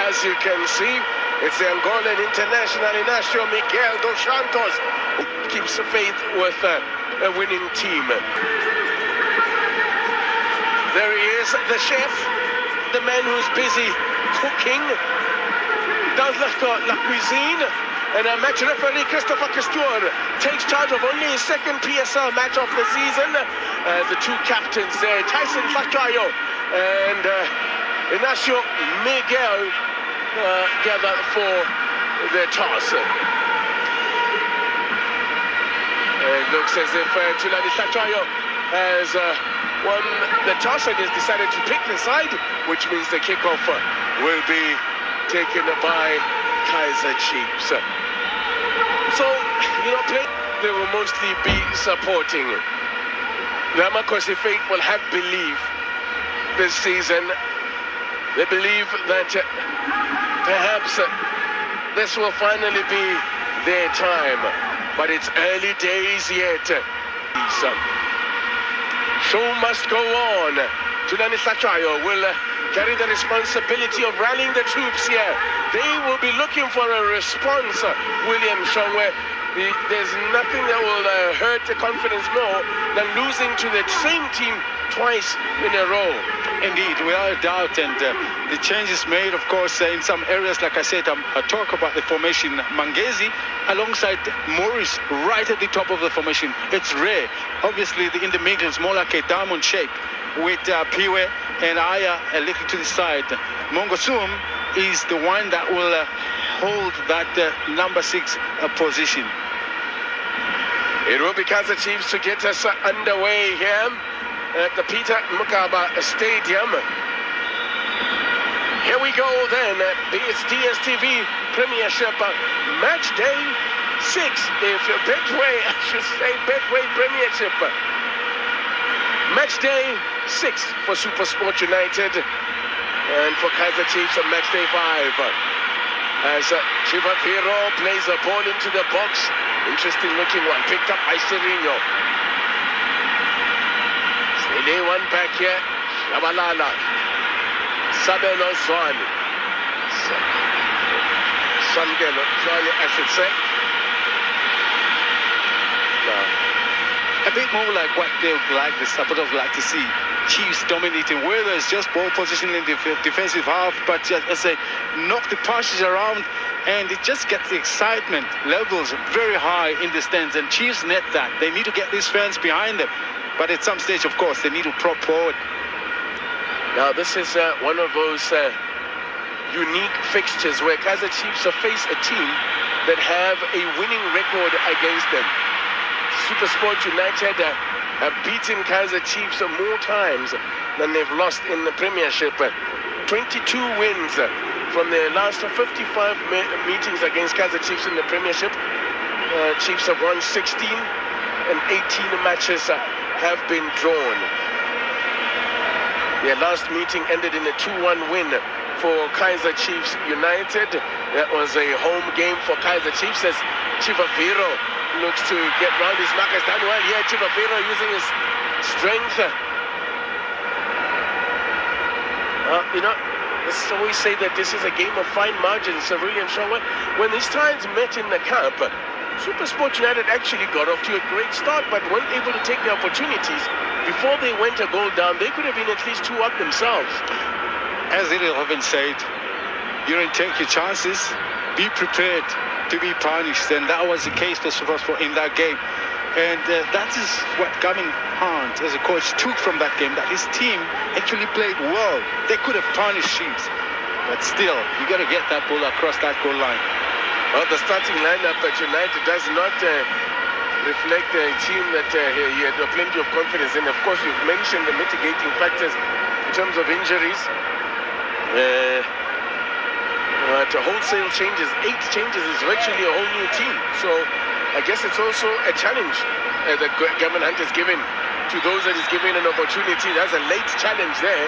As you can see, it's the Angolan international Inacio Miguel dos Santos who keeps faith with a winning team. There he is, the chef, the man who's busy cooking, dans la cuisine, and match referee Christopher Castor takes charge of only his second PSL match of the season. The two captains there, Tyson Fatayo and Inacio Miguel, gather for the toss. It looks as if Tulani Fatayo has won the toss and has decided to pick the side, which means the kickoff will be taken by Kaizer Chiefs. So, they will mostly be supporting. The Amakosi faithful have belief this season. They believe that perhaps this will finally be their time, but it's early days yet. Show must go on. Tulani Fatayo will carry the responsibility of rallying the troops here. They will be looking for a response, William Shongwe. There's nothing that will hurt the confidence more than losing to the same team twice in a row. Indeed, without a doubt, and the changes made, of course, in some areas, like I said, I talk about the formation Mangezi alongside Morris right at the top of the formation. It's rare. Obviously, in the middle, it's more like a diamond shape with Piwe and Aya a little to the side. Mongosum is the one that will hold that number 6 position. It will be Kaizer Chiefs to get us underway here at the Peter Mukaba Stadium. Here we go then. It's DSTV Premiership Match Day 6. If you're Betway, I should say Betway Premiership. Match Day 6 for Supersport United and for Kaizer Chiefs on Match Day 5. As Chivafiro plays a ball into the box. Interesting looking one. Picked up by Serino. They one back here. Yabalala. Sabelo Zwani. Samgelo Zwani, I should say. A bit more like what they would like, the supporters like to see. Chiefs dominating, whether it's just ball position in the defensive half, but just, as I knock the passes around, and it just gets the excitement levels very high in the stands, and Chiefs net that. They need to get these fans behind them, but at some stage, of course, they need to prop forward. Now, this is one of those unique fixtures where Kaizer Chiefs face a team that have a winning record against them. Supersport United have beaten Kaizer Chiefs more times than they've lost in the Premiership. 22 wins from their last 55 meetings against Kaizer Chiefs in the Premiership. Chiefs have won 16 and 18 matches have been drawn. Their last meeting ended in a 2-1 win for Kaizer Chiefs United. That was a home game for Kaizer Chiefs as Chivafiro looks to get round his markers. Done well here. Chivafiro using his strength. Let's always say that this is a game of fine margins, William Shongwe. When these sides met in the camp, Supersport United actually got off to a great start, but weren't able to take the opportunities. Before they went a goal down, they could have been at least 2 up themselves. As it has been said, you don't take your chances, be prepared to be punished, and that was the case for Supersport in that game. And that is what Gavin Hunt, as a coach, took from that game, that his team actually played well. They could have punished Chiefs, but still, you got to get that ball across that goal line. Well, the starting lineup at United does not reflect a team that he had plenty of confidence in. Of course, you've mentioned the mitigating factors in terms of injuries. Wholesale changes, 8 changes is virtually a whole new team. So I guess it's also a challenge that Gavin Hunt has given to those that is given an opportunity. That's a late challenge there,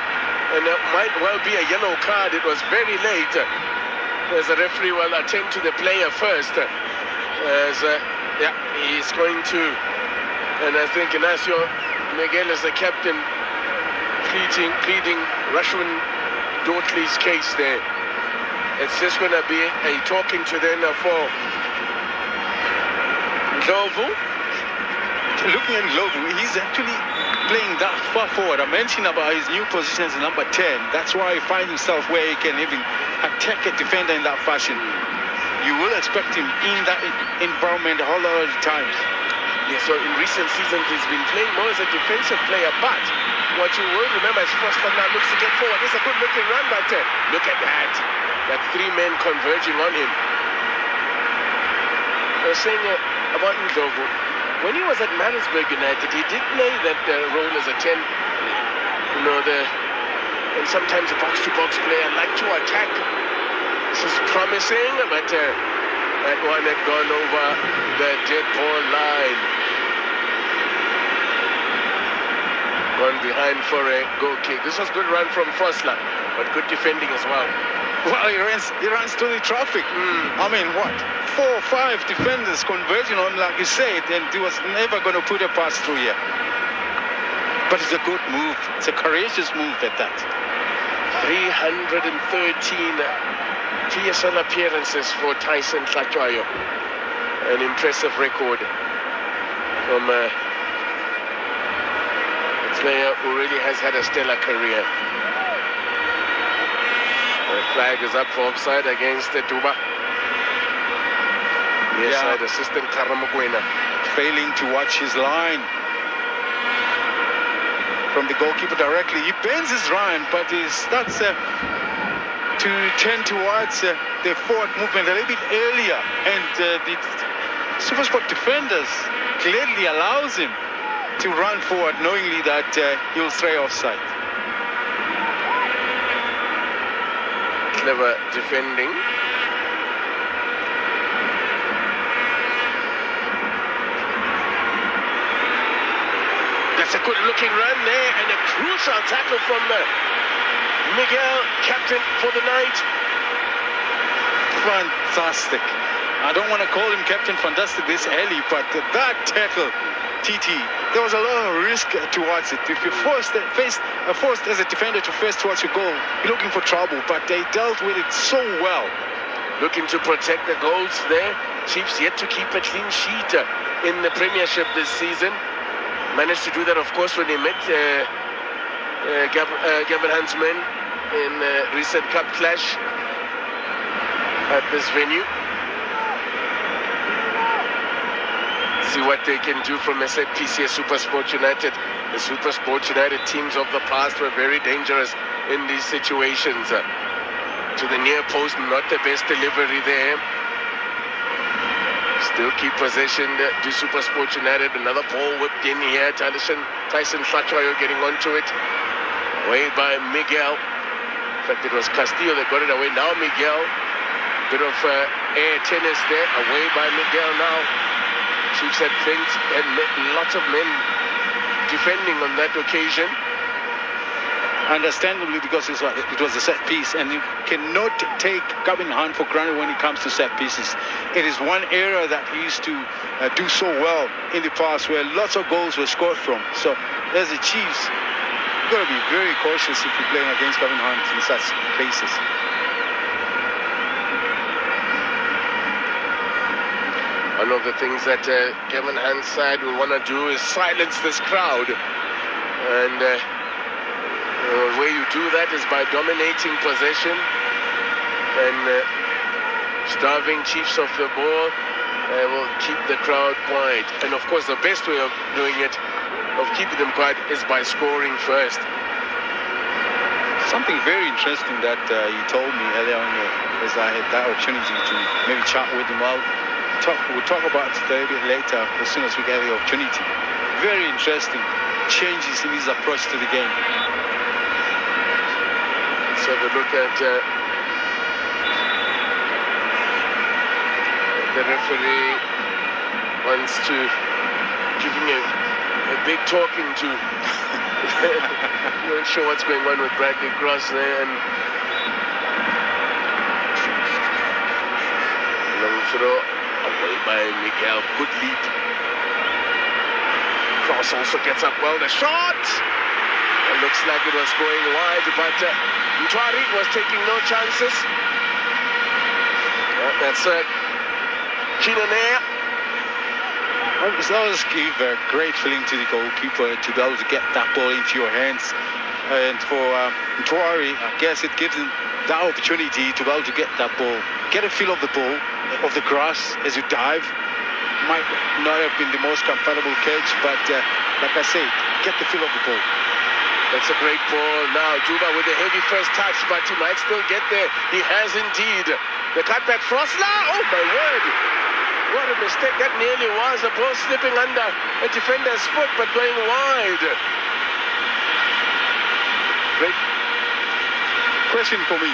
and it might well be a yellow card. It was very late. As the referee will attend to the player first. As he's going to, and I think Inacio Miguel as the captain pleading Rashwan Dortley's case there. it's just going to be a talking to then for Ndlovu. Looking at Ndlovu, he's actually playing that far forward. I mentioned about his new position as number 10. That's why he finds himself where he can even attack a defender in that fashion. You will expect him in that environment a whole lot of times. Yeah, so in recent seasons he's been playing more as a defensive player, but what you will remember is Foster now looks to get forward. It's a good looking run, but look at that. That three men converging on him. I was saying about Ndlovu, when he was at Maritzburg United, he did play that role as a 10. You know, and sometimes a box-to-box player like to attack. This is promising, but that one had gone over the dead ball line. Gone behind for a goal kick. This was good run from Fosler, but good defending as well. Well, he runs through the traffic. I mean, what? 4 or 5 defenders converging on him, like you said, and he was never going to put a pass through here. But it's a good move. It's a courageous move at that. 313 PSL appearances for Tyson Hlatshwayo. An impressive record from a player who really has had a stellar career. The flag is up for offside against the Duba. Near side assistant Karamokwena. Failing to watch his line from the goalkeeper directly. He bends his line, but he starts to tend towards the forward movement a little bit earlier. And the Supersport defenders clearly allows him to run forward, knowingly that he'll stray offside. Clever defending. That's a good looking run there, and a crucial tackle from Miguel, captain for the night. Fantastic. I don't want to call him Captain Fantastic this early, but that tackle, TT, there was a lot of risk towards it. If you're forced as a defender to face towards your goal, you're looking for trouble, but they dealt with it so well. Looking to protect the goals there. Chiefs yet to keep a clean sheet in the Premiership this season. Managed to do that, of course, when they met Gavin Hunt's men in recent cup clash at this venue. See what they can do from SAPC Supersport United. The Supersport United teams of the past were very dangerous in these situations. To the near post, not the best delivery there. Still keep possession to Supersport United. Another ball whipped in here. Tyson Hlatshwayo getting onto it. Away by Miguel. In fact, it was Castillo that got it away. Now Miguel. Bit of air tennis there. Away by Miguel now. Chiefs had lots of men defending on that occasion. Understandably, because it was a set piece, and you cannot take Gavin Hunt for granted when it comes to set pieces. It is one area that he used to do so well in the past, where lots of goals were scored from. So, as the Chiefs, you've got to be very cautious if you're playing against Gavin Hunt in such places. One of the things that Kevin Hunt's side will want to do is silence this crowd. And the way you do that is by dominating possession and starving Chiefs of the ball. Will keep the crowd quiet. And of course, the best way of doing it, of keeping them quiet, is by scoring first. Something very interesting that he told me earlier on as I had that opportunity to maybe chat with him. We'll talk about it a little bit later as soon as we get the opportunity. Very interesting changes in his approach to the game. Let's have a look at the referee wants to give him a big talking to. Not sure what's going on with Bradley Cross there, and long throw away by Miguel. Good leap. Cross also gets up well. The shot! It looks like it was going wide, but Ntwari was taking no chances. That's Kinane. It always give a great feeling to the goalkeeper to be able to get that ball into your hands. And for Pretoria, I guess it gives him that opportunity to be able to get that ball, get a feel of the ball, of the grass as you dive. Might not have been the most comfortable catch, but like I said, get the feel of the ball. That's a great ball. Now Juba with a heavy first touch, but he might still get there. He has indeed. The cutback, Frosler. Oh my word! What a mistake that nearly was. A ball slipping under a defender's foot, but going wide. Great question for me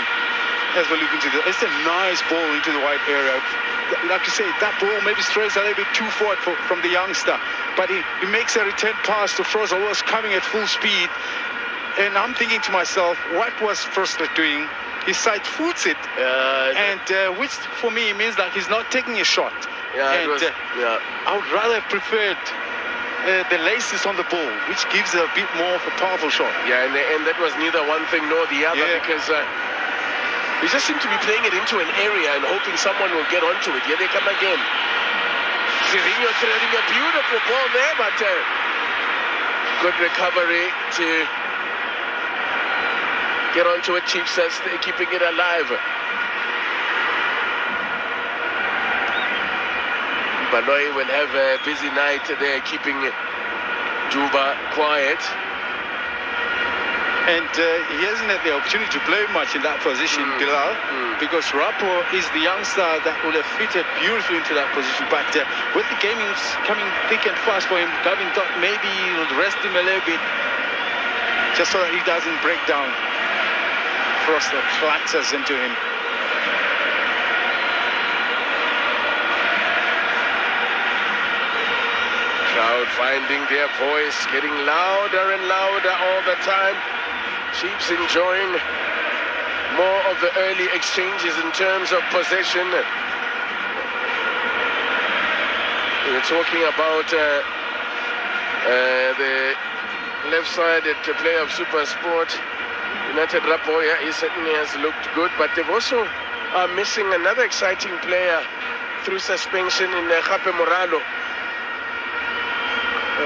as we look into this. It's a nice ball into the wide area. Like you say, that ball maybe strays a little bit too forward from the youngster, but he makes a return pass to Frosler, who was coming at full speed. And I'm thinking to myself, what was Frosler doing? He side foots it, which for me means that he's not taking a shot. I would rather have preferred the laces on the ball, which gives a bit more of a powerful shot. Yeah, and that was neither one thing nor the other, because he just seemed to be playing it into an area and hoping someone will get onto it. Here they come again. Zirinho threading a beautiful ball there, but good recovery to get onto it. Chiefs are keeping it alive. Baloyi will have a busy night there, keeping Juba quiet. And he hasn't had the opportunity to play much in that position, Bilal, because Rapo is the youngster that would have fitted beautifully into that position. But with the game coming thick and fast for him, Gavin thought maybe he would rest him a little bit, just so that he doesn't break down. Frosler collapses into him. Crowd finding their voice, getting louder and louder all the time. Chiefs enjoying more of the early exchanges in terms of possession. We're talking about the left-sided player of Supersport United, Rapoya. He certainly has looked good, but they've also are missing another exciting player through suspension in Khape Moralo.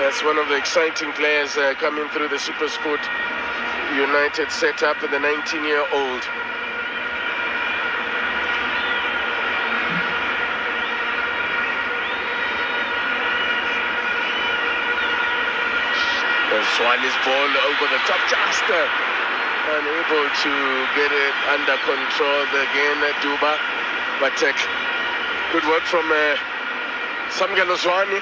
That's one of the exciting players coming through the Supersport United setup, the 19-year-old. Swani's ball over the top, just unable to get it under control again, Duba. But good work from Samgelo Swani.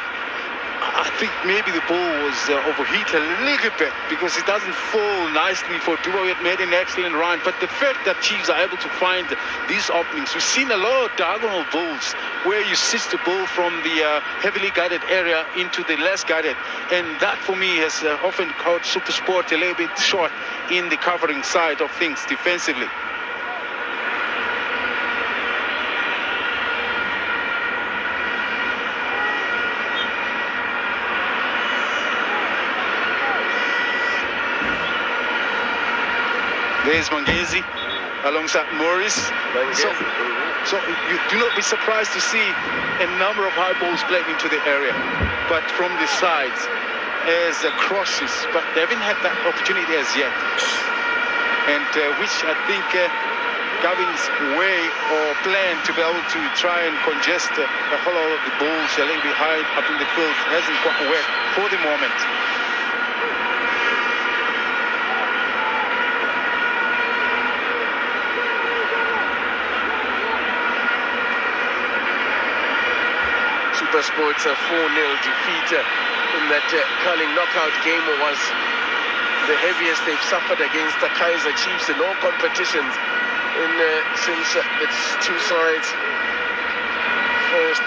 I think maybe the ball was overheated a little bit because it doesn't fall nicely for Duba. We had made an excellent run, but the fact that Chiefs are able to find these openings, we've seen a lot of diagonal balls where you assist the ball from the heavily guarded area into the less guarded, and that for me has often caught Supersport a little bit short in the covering side of things defensively. There's Mangezi alongside Morris. So you do not be surprised to see a number of high balls played into the area, but from the sides as crosses, but they haven't had that opportunity as yet. And which I think Gavin's way or plan to be able to try and congest the whole lot of the balls a little bit high up in the field hasn't quite worked for the moment. Supersport's a 4-0 defeat in that curling knockout game was the heaviest they've suffered against the Kaizer Chiefs in all competitions since its two sides first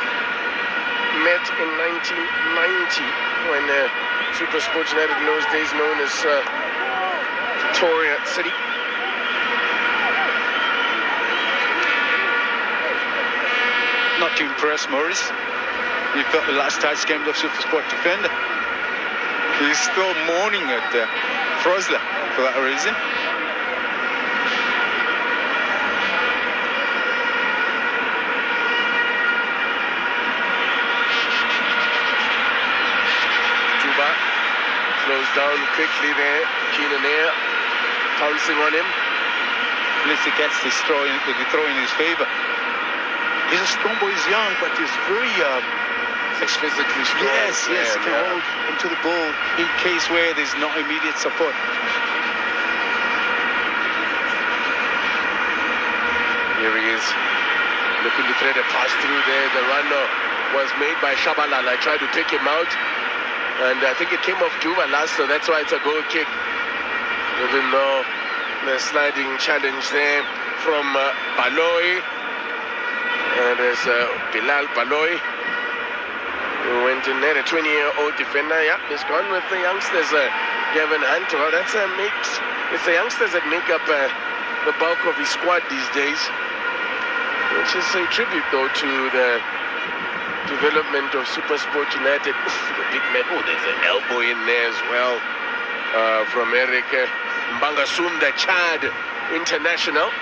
met in 1990 when Supersport United, in those days known as Pretoria City. Not to impress Morris. He felt the last touch game of Supersport defender. He's still mourning at Frosler for that reason. Goes down quickly there. Keenan Air pouncing on him. At least he gets the throw in his favor. He's a strong boy, he's young, but he's very He's physically strong. yes, he can hold onto the ball in case where there's no immediate support. Here he is, looking to thread a pass through there. The run was made by Shabalala. I tried to pick him out, and I think it came off Juba last, so that's why it's a goal kick. Even though the sliding challenge there from Baloy. There's Bilal Baloy, who went in there, a 20-year-old defender. Yeah, he's gone with the youngsters. Gavin Hunt. Well, that's a mix. It's the youngsters that make up the bulk of his squad these days, which is a tribute, though, to the development of Supersport United. The big man. Oh, there's an elbow in there as well from Eric Mbangasum, the Chad international.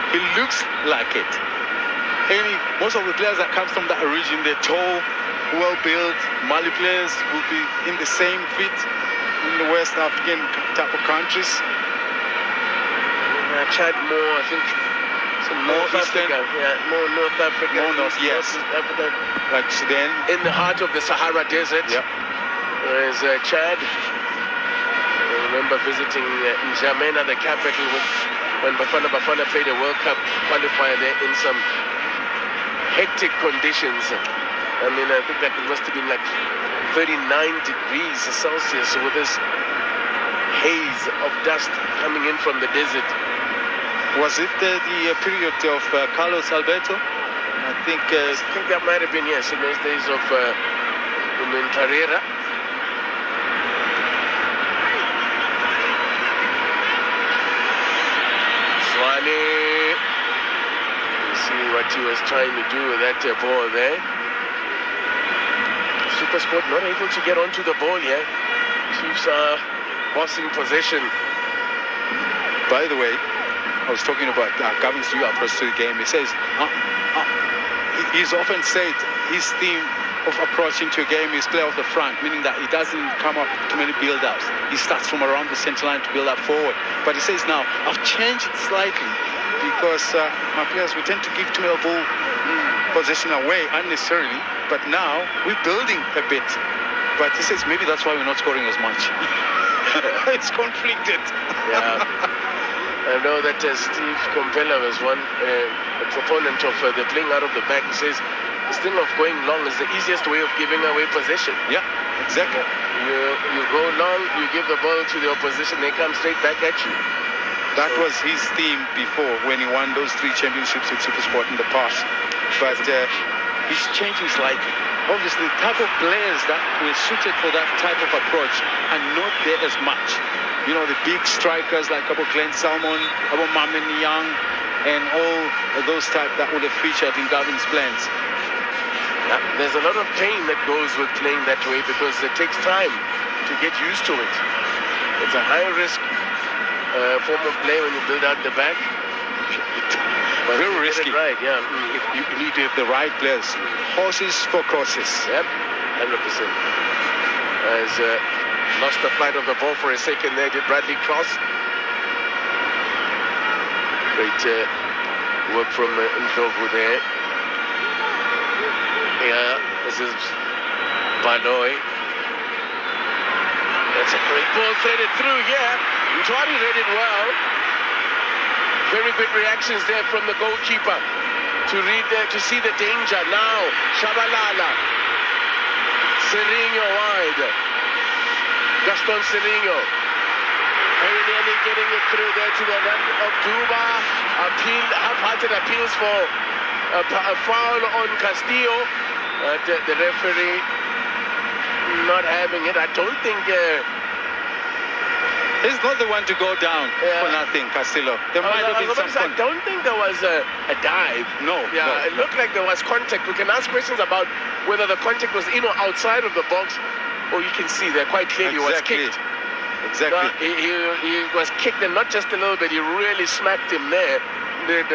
He looks like it. Most of the players that come from that region, they're tall, well-built. Mali players will be in the same fit in the West African type of countries. Chad more, I think, some North Africa. Yeah, more North Africa. More North, yes. Africa. Like Sudan. In the heart of the Sahara Desert. Yep. There's Chad. I remember visiting N'Djamena, the capital, when Bafana played a World Cup qualifier there in some hectic conditions. I mean, I think that it must have been like 39 degrees Celsius with this haze of dust coming in from the desert. Was it the period of Carlos Alberto? I think that might have been, yes, in those days of Carrera. Swani. See what he was trying to do with that ball there. Supersport not able to get onto the ball here. Chiefs are bossing possession. By the way, I was talking about Gavin's new approach to the game. He says, he's often said his theme of approaching to a game is play off the front, meaning that he doesn't come up too many build-ups. He starts from around the center line to build up forward. But he says now, I've changed it slightly because my players, we tend to give too much ball possession away unnecessarily. But now we're building a bit. But he says maybe that's why we're not scoring as much. It's conflicted. Yeah. I know that Steve Kompela was a proponent of the playing out of the back. He says this thing of going long is the easiest way of giving away possession. Yeah, exactly. You go long, you give the ball to the opposition, they come straight back at you. That was his theme before when he won those 3 championships with Supersport in the past. But he's changing slightly. Obviously, the type of players that were suited for that type of approach are not there as much. You know, the big strikers like Glenn Salmon, Mamen Young, and all those type that would have featured in Gavin's plans. Yeah, there's a lot of pain that goes with playing that way because it takes time to get used to it. It's a high-risk form of play when you build out the back. Very risky. Right, yeah. If you need to have the right players. Horses for courses. Yep, 100%. As lost the flight of the ball for a second there, did Bradley Cross. Great work from Ndlovu there. Yeah, this is Baloy. That's a great ball threaded through, yeah. Ntwari read it well. Very good reactions there from the goalkeeper to see the danger. Now, Shabalala. Serino wide. Gaston Serino. Very nearly getting it through there to the run of Duba. Half-hearted appeals for a foul on Castillo. The referee not having it. I don't think... he's not the one to go down for nothing, Castillo. There might have been some I don't think there was a dive. No. Yeah, no. It looked like there was contact. We can ask questions about whether the contact was in or outside of the box. Or you can see there quite clearly was kicked. Exactly. He was kicked, and not just a little bit. He really smacked him there. Did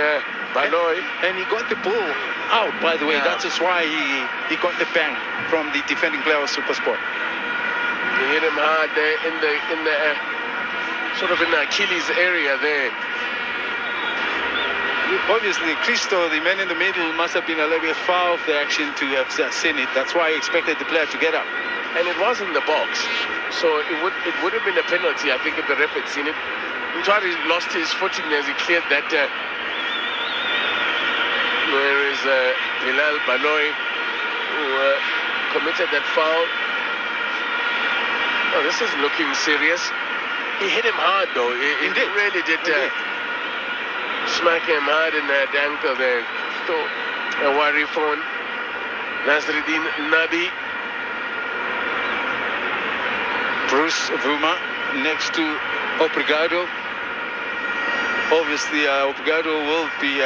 Baloy. And he got the ball out, by the way. Yeah. That's just why he got the bang from the defending player of Supersport. He hit him hard there in the sort of in the Achilles area there. Obviously, Christo, the man in the middle, must have been a little bit far off the action to have seen it. That's why he expected the player to get up. And it was in the box, so it would have been a penalty, I think, if the ref had seen it. Mtwari lost his footing as he cleared that. Where is Bilal Baloy, who committed that foul. Oh, this is looking serious. He hit him hard, though. He really did smack him hard in that ankle there. So, a worry phone. Nasruddin Nabi. Bruce Vuma next to Obrigado. Obviously, Obrigado will be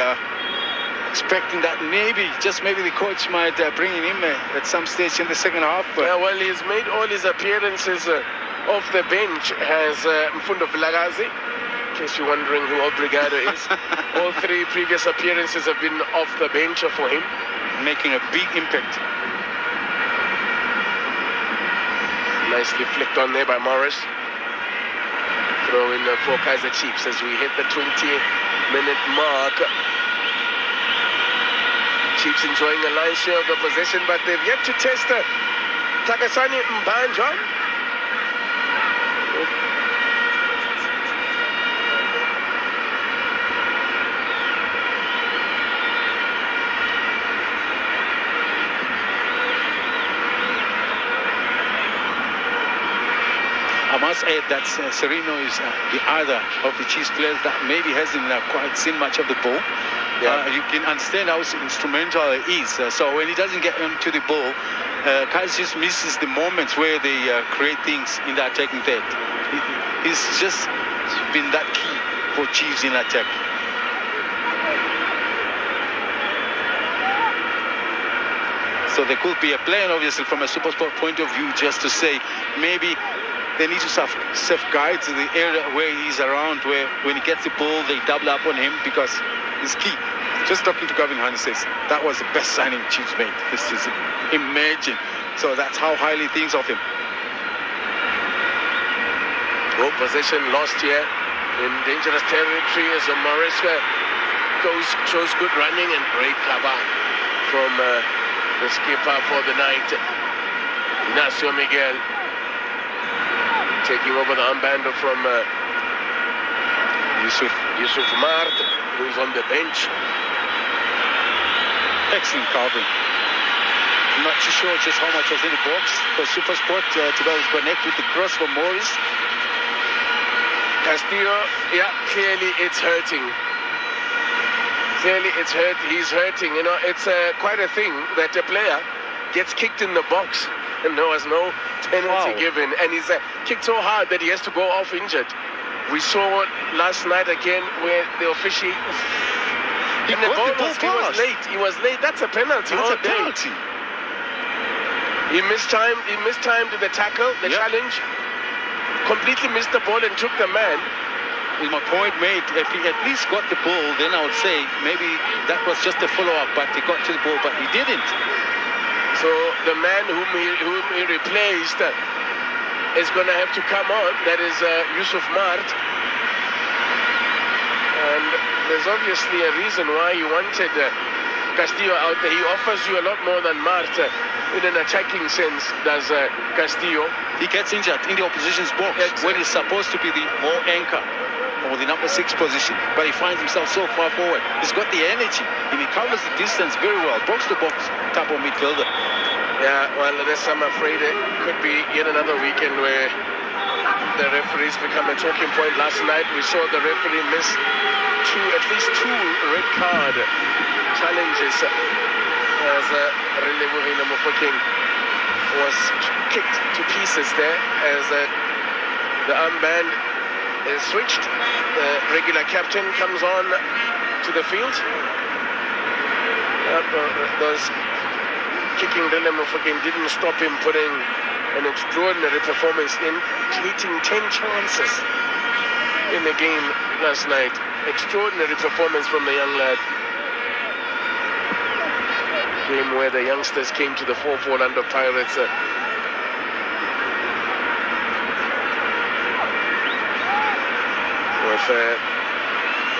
expecting that maybe, just maybe, the coach might bring him in at some stage in the second half. Yeah, well, he's made all his appearances off the bench, has Mfundo Vilagazi, in case you're wondering who Obrigado is. All three previous appearances have been off the bench for him. Making a big impact. Nicely flicked on there by Morris. Throw in for Kaizer Chiefs as we hit the 20-minute mark. Chiefs enjoying a lion's share of the possession, but they've yet to test Takasani Mbanja. I must add that Sereno is the other of the Chiefs players that maybe hasn't quite seen much of the ball. Yeah. You can understand how instrumental he is. So when he doesn't get onto the ball, Kaizer just misses the moments where they create things in the attacking third. He's just been that key for Chiefs in attack. So there could be a plan, obviously, from a Supersport point of view, just to say maybe they need to safeguard the area where he's around, where when he gets the ball, they double up on him because he's key. Just talking to Gavin Hani says that was the best signing Chiefs made this season. Imagine. So that's how highly he thinks of him. Good possession lost here in dangerous territory as Morris shows good running and great cover from the skipper for the night, Ignacio Miguel, taking over the armband from Yusuf Mart, who's on the bench. Excellent covering. I'm not too sure just how much was in the box for Supersport to be able to connect with the cross for Morris. Castillo, yeah, clearly it's hurting. Clearly it's hurt. He's hurting. You know, it's quite a thing that a player gets kicked in the box and there was no penalty given, and he's kicked so hard that he has to go off injured. We saw last night again where the official he was late. He was late. That's a penalty. That's a penalty. He mistimed the tackle, the challenge. Completely missed the ball and took the man. With my point made, if he at least got the ball, then I would say maybe that was just a follow-up, but he got to the ball, but he didn't. So the man whom he replaced is going to have to come on. That is Yusuf Mart. And there's obviously a reason why he wanted Castillo out there. He offers you a lot more than Mart in an attacking sense, does Castillo. He gets injured in the opposition's box when he's supposed to be the more anchor or the number 6 position, but he finds himself so far forward. He's got the energy and he covers the distance very well. Box to box type of midfielder. Yeah, well, this, I'm afraid it could be yet another weekend where the referees become a talking point. Last night we saw the referee miss at least two red card challenges as Relebohile Mofokeng was kicked to pieces there as the armband is switched. The regular captain comes on to the field. Those kicking Rele Mofokeng didn't stop him putting an extraordinary performance in, creating 10 chances in the game last night. Extraordinary performance from the young lad. game where the youngsters came to the forefront under Pirates. With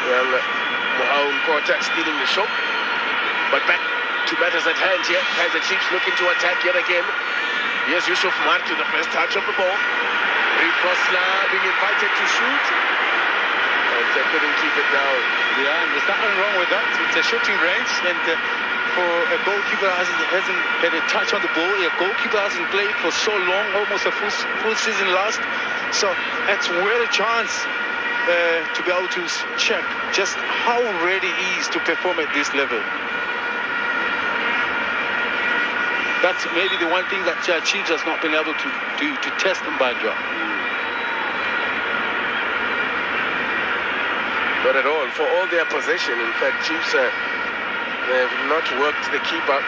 young Mohaun Kota stealing the show. But back to matters at hand here. Kaizer Chiefs looking to attack yet again. Here's Yusuf Mar to the first touch of the ball. Rifosla being invited to shoot. And they couldn't keep it down. Yeah, and there's nothing wrong with that. It's a shooting range, and for a goalkeeper hasn't had a touch on the ball. A goalkeeper hasn't played for so long, almost a full season last. So it's really a chance to be able to check just how ready he is to perform at this level. That's maybe the one thing that Chiefs has not been able to test in Banjo. Not at all. For all their possession, in fact, Chiefs have not worked the keeper.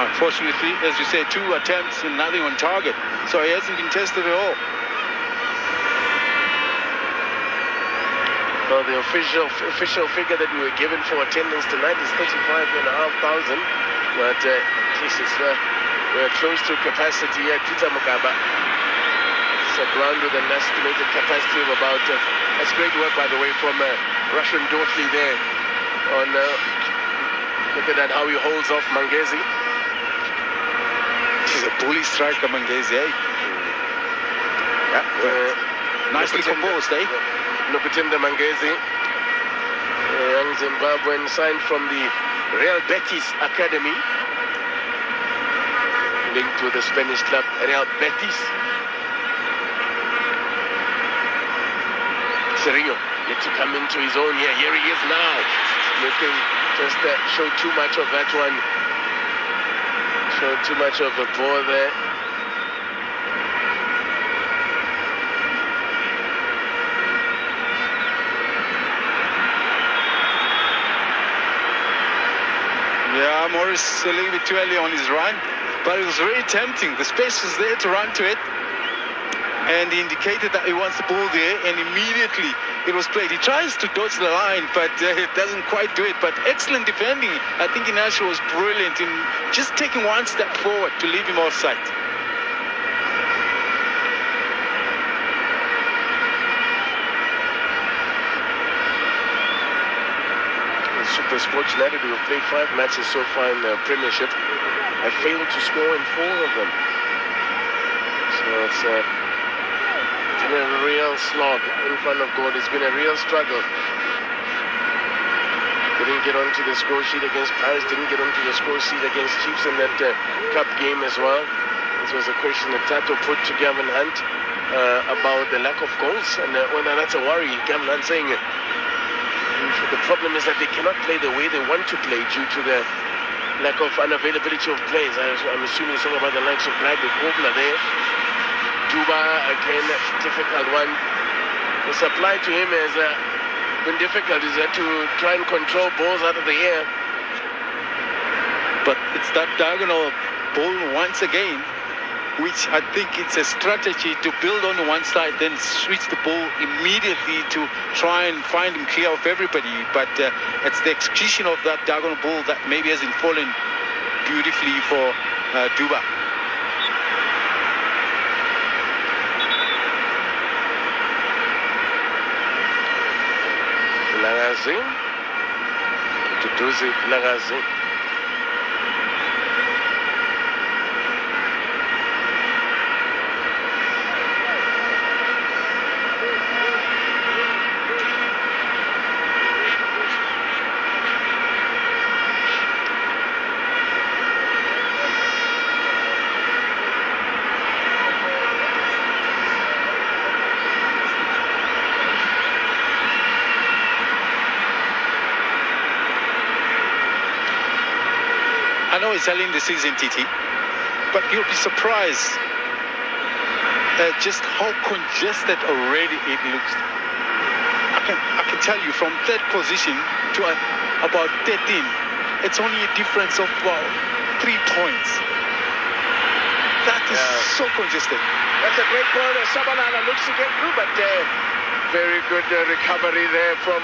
Unfortunately, as you say, 2 attempts and nothing on target. So he hasn't been tested at all. Well, the official figure that we were given for attendance tonight is 35,500. But we're close to capacity at Peter Mugaba. It's a ground with an estimated capacity of about... that's great work, by the way, from Russian Dortley there. Look at that, how he holds off Mangezi. He's a bully striker, Mangezi, eh? Yeah. Nicely composed, eh? Nukutinda Mangezi, a young Zimbabwean signed from the Real Betis Academy, linked with the Spanish club Real Betis. Serino yet to come into his own here. Here he is now, looking just show too much of that one. Show too much of the ball there. Yeah, Morris a little bit too early on his run, but it was very tempting. The space was there to run to it, and he indicated that he wants the ball there, and immediately it was played. He tries to dodge the line, but it doesn't quite do it. But excellent defending. I think Inacio was brilliant in just taking one step forward to leave him offside. Supersport United, who have played 5 matches so far in the Premiership, have failed to score in 4 of them. So it's been a real slog in front of goal. It's been a real struggle. Didn't get onto the score sheet against Paris, didn't get onto the score sheet against Chiefs in that cup game as well. This was a question that Tato put to Gavin Hunt about the lack of goals, and whether that's a worry. Gavin Hunt saying the problem is that they cannot play the way they want to play due to the lack of unavailability of players. I'm assuming something about the likes of Bradley Kobler there. Duba, again, difficult one. The supply to him has been difficult. Is that to try and control balls out of the air. But it's that diagonal ball once again, which I think it's a strategy to build on one side, then switch the ball immediately to try and find him clear of everybody. But it's the execution of that diagonal ball that maybe hasn't fallen beautifully for Duba. Flagazi. Tutuzi Flagazi. I know it's early in the season, TT, but you'll be surprised just how congested already it looks. I can tell you from third position to about 13, it's only a difference of about 3 points. That is so congested. That's a great ball. Shabalala looks to get through, but very good recovery there from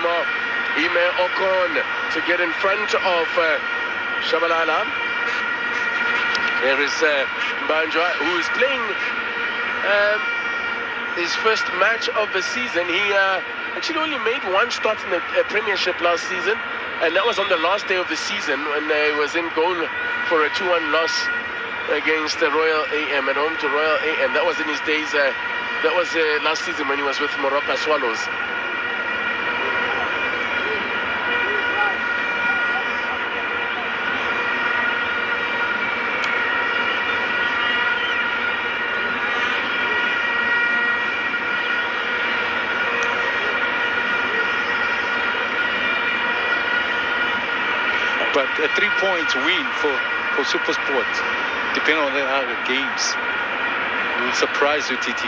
Ime Okon to get in front of Shabalala. There is Banjwa, who is playing his first match of the season. He actually only made one start in the Premiership last season, and that was on the last day of the season when he was in goal for a 2-1 loss against the Royal AM, at home to Royal AM. That was in his days, that was last season when he was with Morocco Swallows. But a 3-point win for Supersport, depending on the other games, will surprise you, TT.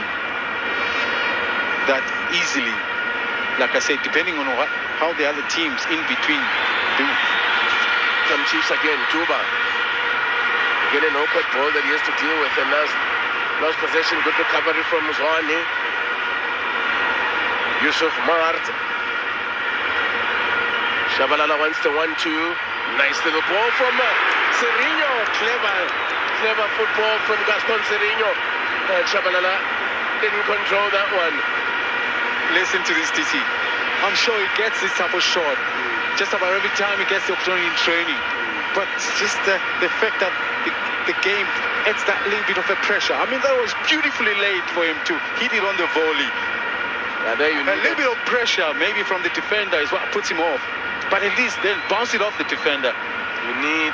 That easily, like I said, depending on how the other teams in between do. Some Chiefs again, Tuba. Again an awkward ball that he has to deal with, and lost possession, good recovery from Zwane. Yusuf Mart. Shabalala wants the 1-2. Nice little ball from Serino. Clever football from Gaston Serino. Shabalala didn't control that one. Listen to this, TT. I'm sure he gets this type of shot just about every time he gets the opportunity in training. But it's just the fact that the game adds that little bit of a pressure. I mean, that was beautifully laid for him to hit it on the volley. There you a little bit of pressure, maybe from the defender, is what puts him off. But at least then bounce it off the defender. You need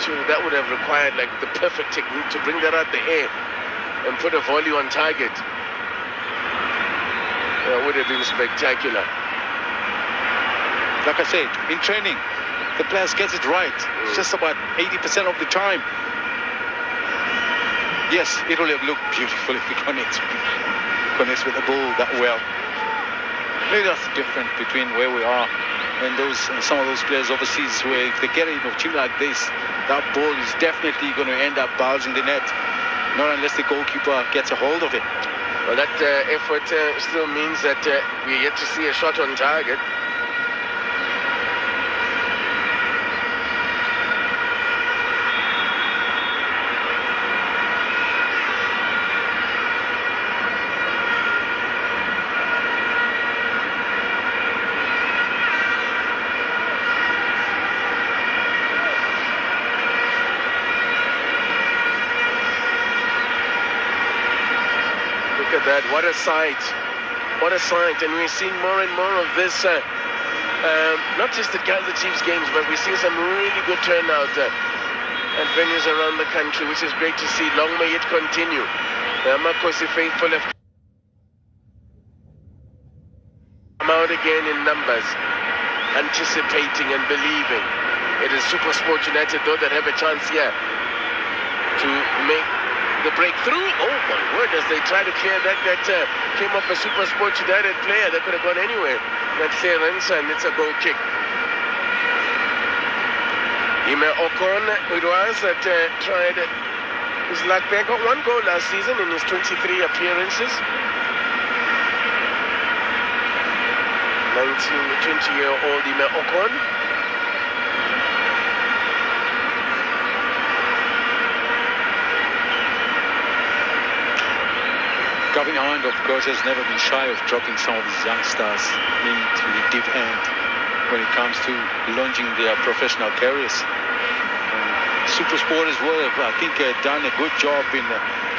to, that would have required like the perfect technique to bring that out the air and put a volley on target. That would have been spectacular. Like I said, in training, the players get it right. It's just about 80% of the time. Yes, it will have looked beautiful if he connects with the ball that well. Maybe that's the difference between where we are and some of those players overseas, where if they get an opportunity like this, that ball is definitely going to end up bouncing the net, not unless the goalkeeper gets a hold of it. Well, that effort still means that we're yet to see a shot on target. Look at that, what a sight. What a sight, and we're seeing more and more of this, not just at Kaizer Chiefs games, but we're seeing some really good turnout at venues around the country, which is great to see. Long may it continue. The Amakosi faithful have come out again in numbers, anticipating and believing. It is Supersport United, though, that have a chance here to make the breakthrough. Oh my word, as they try to clear that came off a Supersport United player that could have gone anywhere. That clearance, and it's a goal kick. Ime Okon, it was, that tried his luck there. Got one goal last season in his 23 appearances. 20-year-old Ime Okon. Gavin Hind, of course, has never been shy of dropping some of his youngsters into the deep end when it comes to launching their professional careers. Supersport as well, I think, done a good job in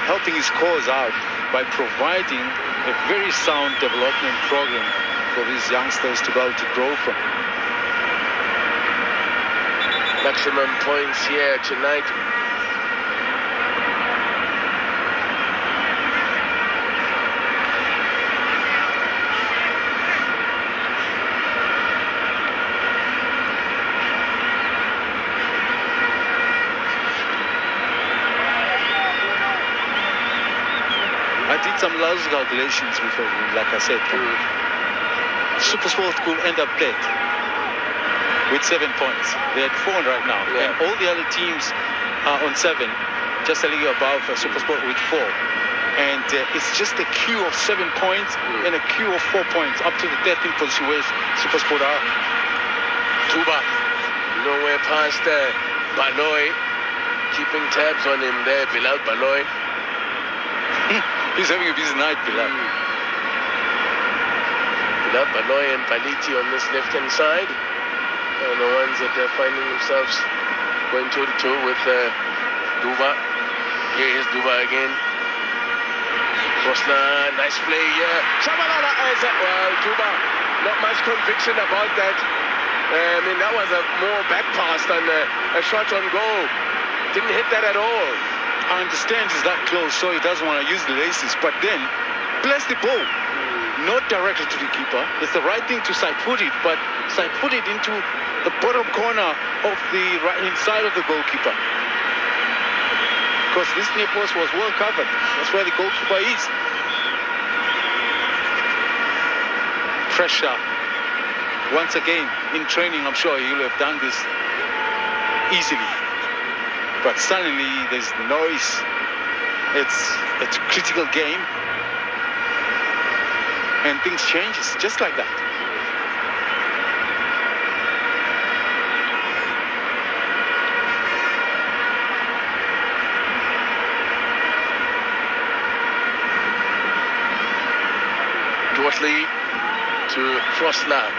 helping his cause out by providing a very sound development program for these youngsters to be able to grow from. Maximum points here tonight. I did some loss calculations before, like I said. Supersport could end up dead with 7 points. They're at 4 right now, and all the other teams are on 7, just a league above Supersport with 4. And it's just a queue of 7 points and a queue of 4 points up to the 13th position where Supersport are. Tuba, nowhere past Baloy, keeping tabs on him there, Bilal Baloy. He's having a busy night, Bilal. Bilal Baloy and Paliti on this left-hand side are the ones that are finding themselves going toe-to-toe with Duba. Here is Duba again. Rosna, nice play here. Shabalala as well, Duba. Not much conviction about that. I mean, that was a more back pass than a shot on goal. Didn't hit that at all. I understand he's that close, so he doesn't want to use the laces. But then, bless the ball. Not directly to the keeper. It's the right thing to side-foot it, but side-foot it into the bottom corner of the right-hand side of the goalkeeper. Because this near post was well covered. That's where the goalkeeper is. Pressure. Once again, in training, I'm sure he will have done this easily. But suddenly, there's noise. It's a critical game. And things change just like that. Shortly to Frosla.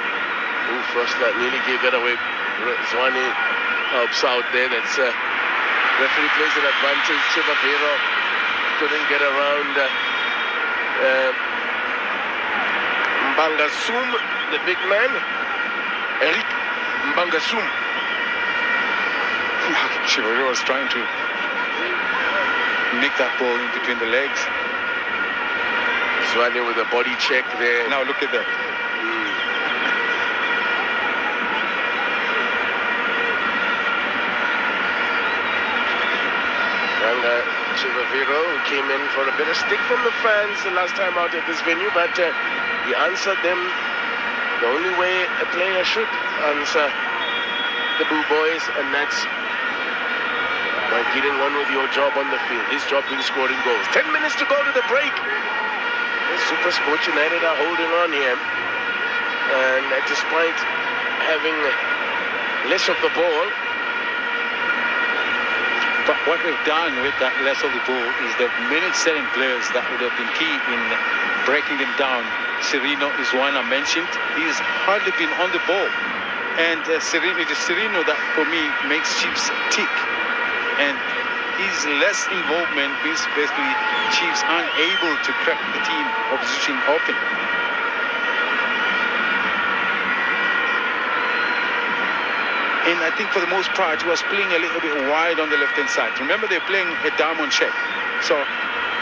Frosla nearly gave that away. Zwane helps out there. That's referee plays an advantage. Chivavero couldn't get around Mbangasum, the big man. Eric Mbangasum. Chivavero was trying to nick that ball in between the legs. Zwane with a body check there. Now look at that. Chivavero came in for a bit of stick from the fans the last time out at this venue, but he answered them the only way a player should answer the Boo Boys, and that's by getting on with your job on the field. His job being scoring goals. 10 minutes to go to the break. Supersport United are holding on here, and despite having less of the ball. But what they've done with that less of the ball is they've managed certain players that would have been key in breaking them down. Serino is one I mentioned. He's hardly been on the ball. And it is Serino that, for me, makes Chiefs tick. And his less involvement means basically Chiefs unable to crack the team opposition open. And I think for the most part, he was playing a little bit wide on the left-hand side. Remember, they're playing a diamond check. So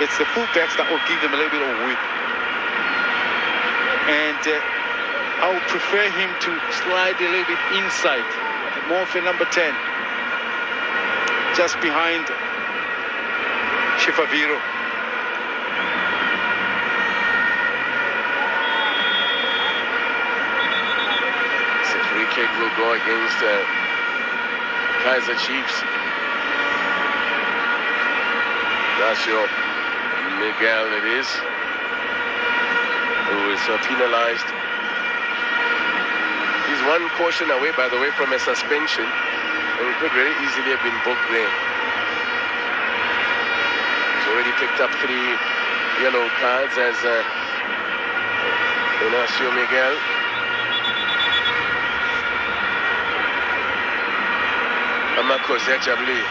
it's the fullbacks that will give them a little bit of width. And I would prefer him to slide a little bit inside, more for number 10, just behind Chivavero. So free kick will go against Kaizer Chiefs. Ignacio Miguel it is, who is penalized. He's one caution away, by the way, from a suspension, and could very easily have been booked there. He's already picked up 3 yellow cards as Ignacio Miguel. Amakosi Jabli.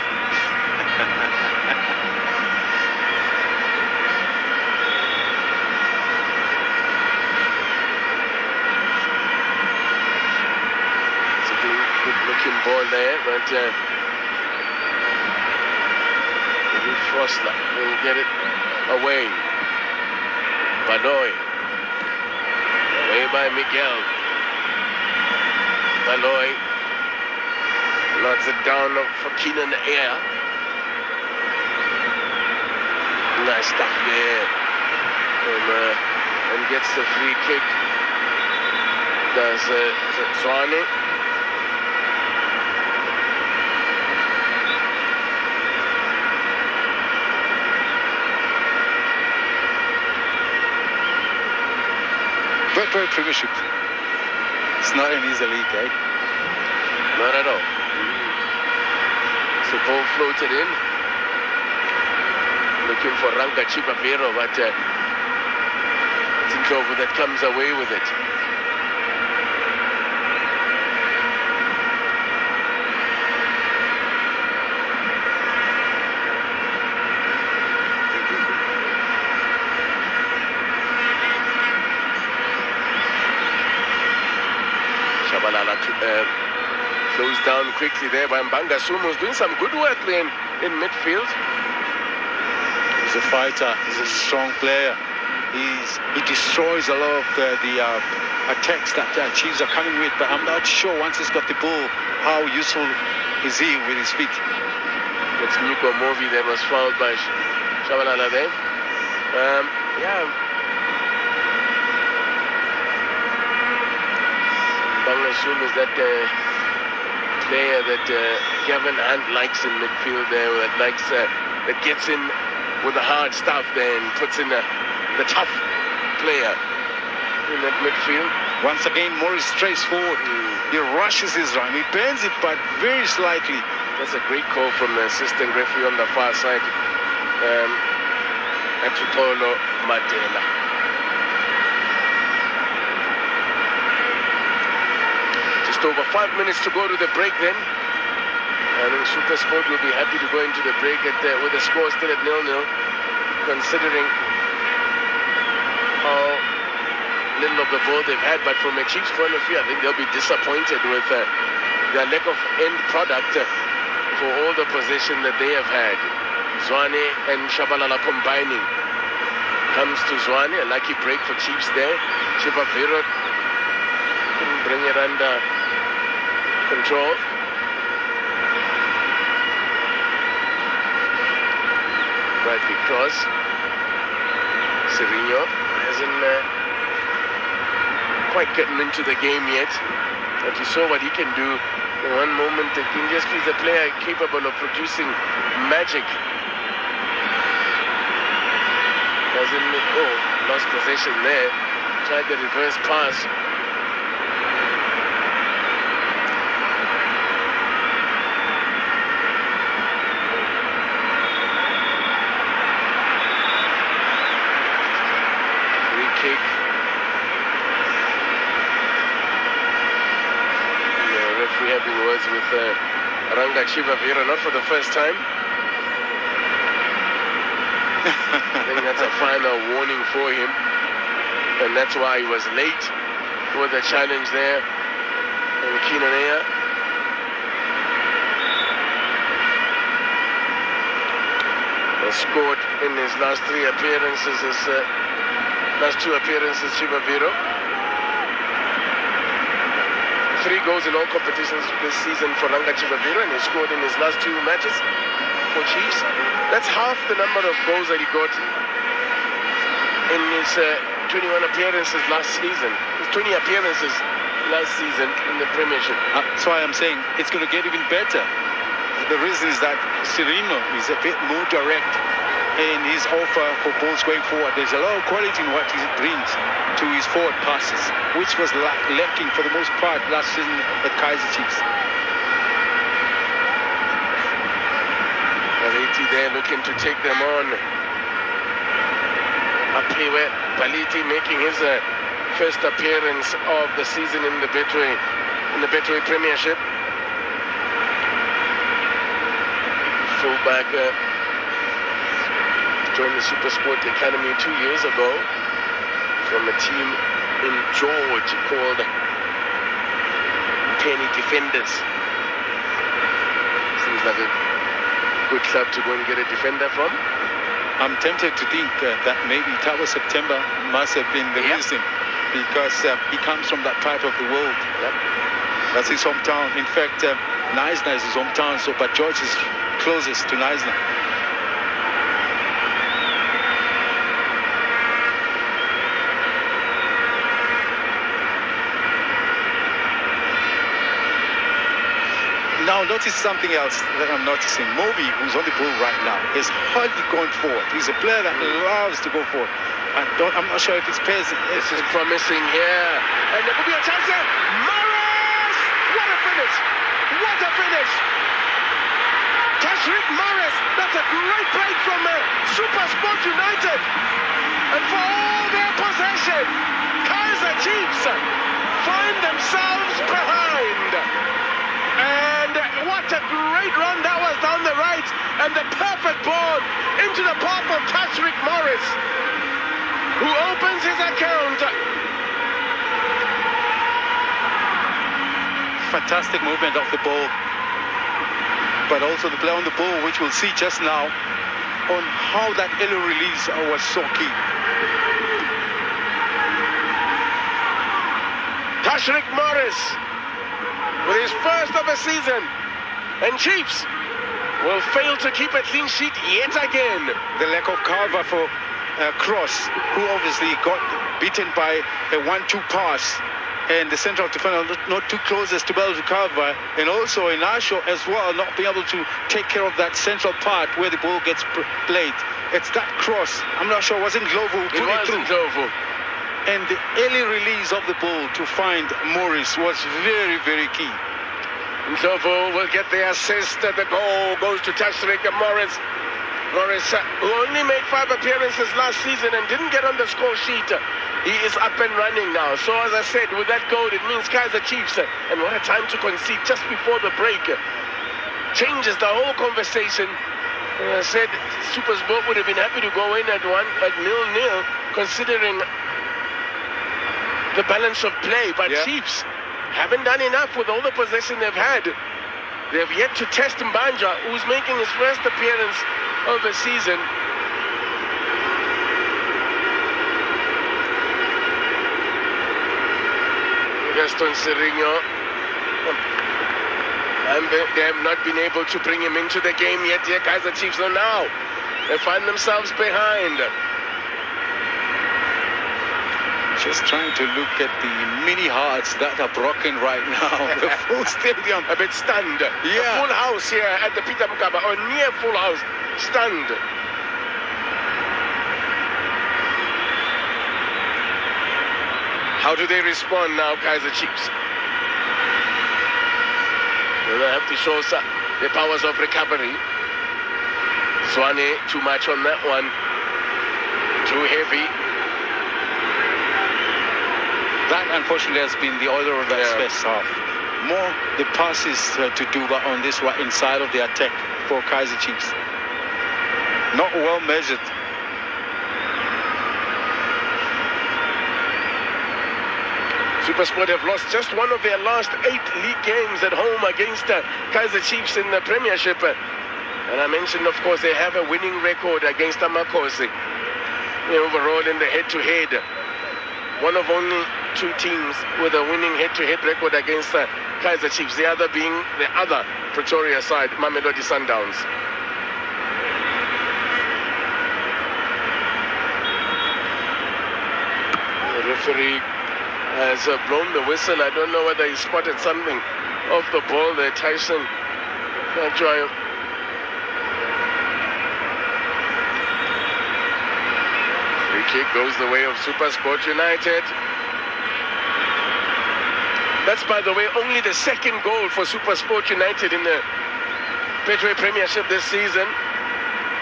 Good-looking ball there, but Frosla will get it away. Baloy. Away by Miguel. Baloy knocks it down for Keenan Air. Nice stuff there. And gets the free kick. Does Zwane. Pretoria Premiership. It's not an easy league, eh? Not at all. So ball floated in. Looking for Ranga Chipavero, but it's Ndlovu that comes away with it. Shabalala slows down quickly there by Mbanga Sumo's doing some good work then in midfield. He's a fighter, he's a strong player. He destroys a lot of the attacks that Chiefs are coming with, but I'm not sure once he's got the ball, how useful is he with his feet. It's Nico Movi that was fouled by Shabalala there. Mbanga Sumo is that player that Gavin Hunt likes in midfield there, that gets in with the hard stuff there and puts in the tough player in that midfield. Once again, Morris strays forward. He rushes his run. He bends it, but very slightly. That's a great call from the assistant referee on the far side, Atutolo Matela. Just over 5 minutes to go to the break then. I think Supersport will be happy to go into the break with the score still at 0-0, considering how little of the ball they've had. But from a Chiefs point of view, I think they'll be disappointed with their lack of end product for all the possession that they have had. Zwane and Shabalala combining. Comes to Zwane, a lucky break for Chiefs there. Chipavero couldn't bring it under control. Right because Serino hasn't quite gotten into the game yet. But you saw what he can do in one moment. Industry is a player capable of producing magic. Lost possession there. Tried the reverse pass. Kick. The referee having words with Ranga Chipavero, not for the first time. I think that's a final warning for him, and that's why he was late with the challenge there. And Kinanea has scored in his last 3 appearances. Last 2 appearances, Chipavero. 3 goals in all competitions this season for Ranga Chipavero, and he scored in his last 2 matches for Chiefs. That's half the number of goals that he got in his 21 appearances last season. His 20 appearances last season in the Premiership. That's why I'm saying it's going to get even better. The reason is that Serino is a bit more direct in his offer for balls going forward. There's a lot of quality in what he brings to his forward passes, which was lacking for the most part last season at Kaizer Chiefs. Baliti there looking to take them on. Up here, Baliti making his first appearance of the season in the Betway Premiership. Fullback joined the Supersport Academy 2 years ago from a team in George called Penny Defenders. Seems like a good club to go and get a defender from. I'm tempted to think that maybe Tawa September must have been the reason, because he comes from that part of the world. Yep. That's his hometown. In fact, Neisner is his hometown, but George is closest to Neisner. Now notice something else that I'm noticing. Moby, who's on the ball right now, is hardly going forward. He's a player that loves to go forward. I'm not sure if it's Pez. This is promising here. And there could be a chance there. Morris! What a finish! What a finish! Tashreeq Morris. That's a great break from Supersport United. And for all their possession, Kaizer Chiefs find themselves behind. And what a great run that was down the right. And the perfect ball into the path of Tashreeq Morris, who opens his account. Fantastic movement of the ball, but also the play on the ball, which we'll see just now, on how that early release was so key. Tashreeq Morris with his first of the season, and Chiefs will fail to keep a clean sheet yet again. The lack of cover for Cross, who obviously got beaten by a 1-2 pass, and the central defender not too closest to be able to cover, and also Inasho as well not being able to take care of that central part where the ball gets played. It's that cross. I'm not sure, wasn't Glovo who put it through. Glovo. And the early release of the ball to find Morris was very, very key. Glovo will get the assist. The goal goes to Tashreeq Morris. Morris, who only made 5 appearances last season and didn't get on the score sheet, he is up and running now. So as I said, with that goal, it means Kaizer Chiefs, and what a time to concede just before the break, changes the whole conversation. As I said, Supersport would have been happy to go in at 0-0, considering the balance of play, but Chiefs haven't done enough with all the possession they've had. They've yet to test Mbanja, who's making his first appearance of the season. Gaston Sirino, and they have not been able to bring him into the game yet. Here, Kaizer Chiefs, so now they find themselves behind. Just trying to look at the mini hearts that are broken right now. The full stadium. A bit stunned. Yeah. A full house here at the Peter Mkaba, or near full house. Stunned. How do they respond now, Kaizer Chiefs? They have to show the powers of recovery. Swane, too much on that one. Too heavy. That, unfortunately, has been the order of that first half. More the passes to Duba on this right inside of the attack for Kaizer Chiefs. Not well measured. Supersport have lost just one of their last 8 league games at home against Kaizer Chiefs in the Premiership. And I mentioned, of course, they have a winning record against Amakosi. Overall in the head-to-head. One of only 2 teams with a winning head-to-head record against Kaizer Chiefs, the other being the other Pretoria side, Mamelodi Sundowns. The referee has blown the whistle. I don't know whether he spotted something off the ball there, Tyson. Free kick goes the way of Supersport United. That's, by the way, only the second goal for Supersport United in the Pretoria Premiership this season.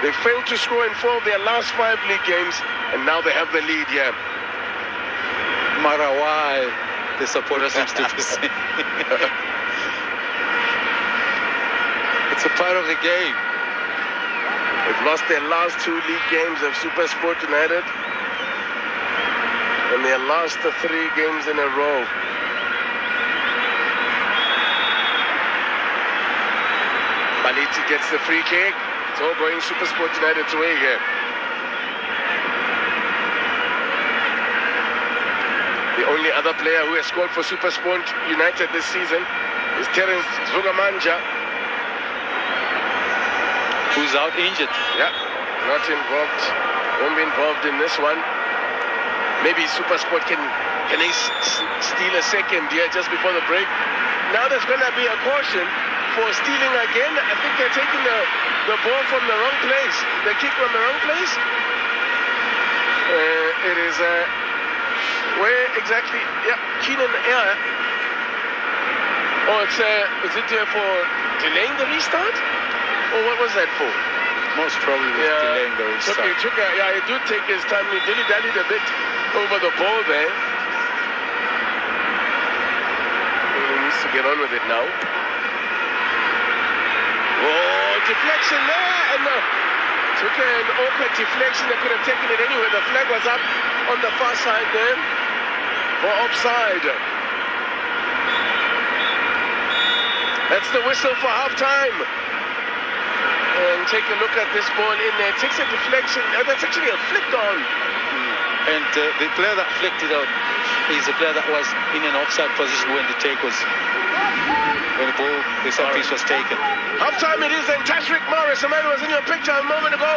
They failed to score in 4 of their last 5 league games, and now they have the lead here. Marawai, the supporters seems to be saying. It's a part of the game. They've lost their last 2 league games of Supersport United, and their last 3 games in a row. Baliti gets the free kick. It's all going Supersport United's way here. The only other player who has scored for Supersport United this season is Terence Zugamanja, who's out injured. Yeah, not involved. Won't be involved in this one. Maybe Supersport can they steal a second here just before the break. Now there's going to be a caution for stealing again. I think they're taking the ball from the wrong place. The kick from the wrong place. It is where exactly? Yeah, Keenan Air. Oh, is it there for delaying the restart? Or what was that for? Most probably delaying the restart. It did take his time. He dilly-dallied a bit over the ball there. He needs to get on with it now. Oh, deflection there, and took an awkward deflection that could have taken it anywhere. The flag was up on the far side there for offside. That's the whistle for half-time. And take a look at this ball in there. It takes a deflection. That's actually a flicked on. And the player that flicked it out is the player that was in an offside position when the set piece was taken. Half-time it is, and Tashrick Morris, the man who was in your picture a moment ago,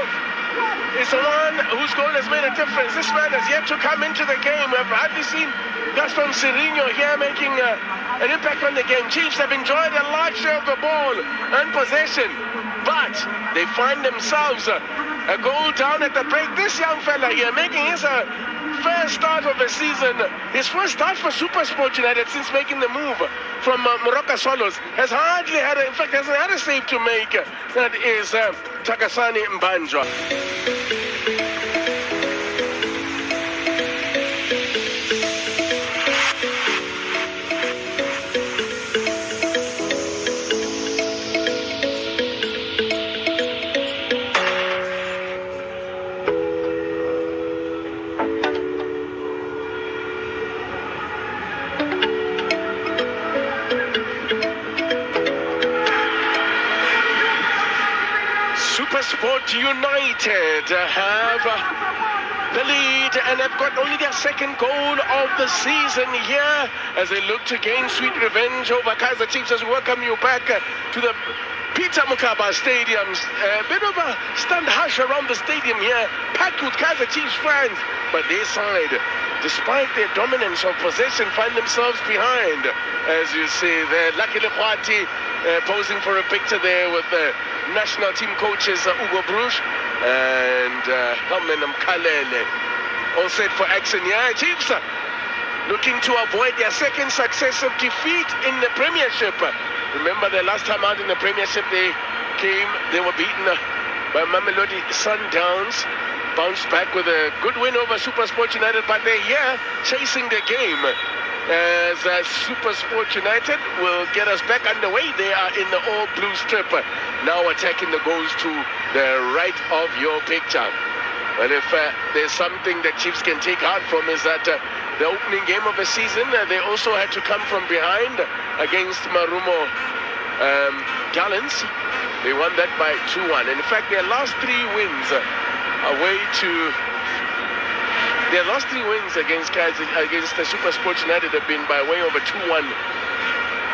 is the one whose goal has made a difference. This man has yet to come into the game. We've hardly seen Gaston Sirino here making an impact on the game. Chiefs have enjoyed a large share of the ball and possession, but they find themselves a goal down at the break. This young fella here making his first start of the season, his first start for Supersport United since making the move from Moroka Swallows, hasn't had a save to make. That is Takasani Mbanjwa. Supersport United have the lead and have got only their second goal of the season here as they look to gain sweet revenge over Kaizer Chiefs. As we welcome you back to the Peter Mokaba Stadium. A bit of a stunned hush around the stadium here, packed with Kaizer Chiefs fans, but their side, despite their dominance of possession, find themselves behind. As you see there, Lucky Lekwati posing for a picture there with national team coaches Ugo Bruce and Helman Mkalele, all set for action. Yeah, Chiefs looking to avoid their second successive defeat in the Premiership. Remember, the last time out in the Premiership, they were beaten by Mamelodi Sundowns. Bounced back with a good win over Supersport United, but they're here chasing the game. As Supersport United will get us back underway. They are in the all-blue strip, now attacking the goals to the right of your picture. Well, if there's something that Chiefs can take out from is that the opening game of the season, they also had to come from behind against Marumo Gallants. They won that by 2-1. And in fact, their last three wins against the Supersport United have been by way of a 2-1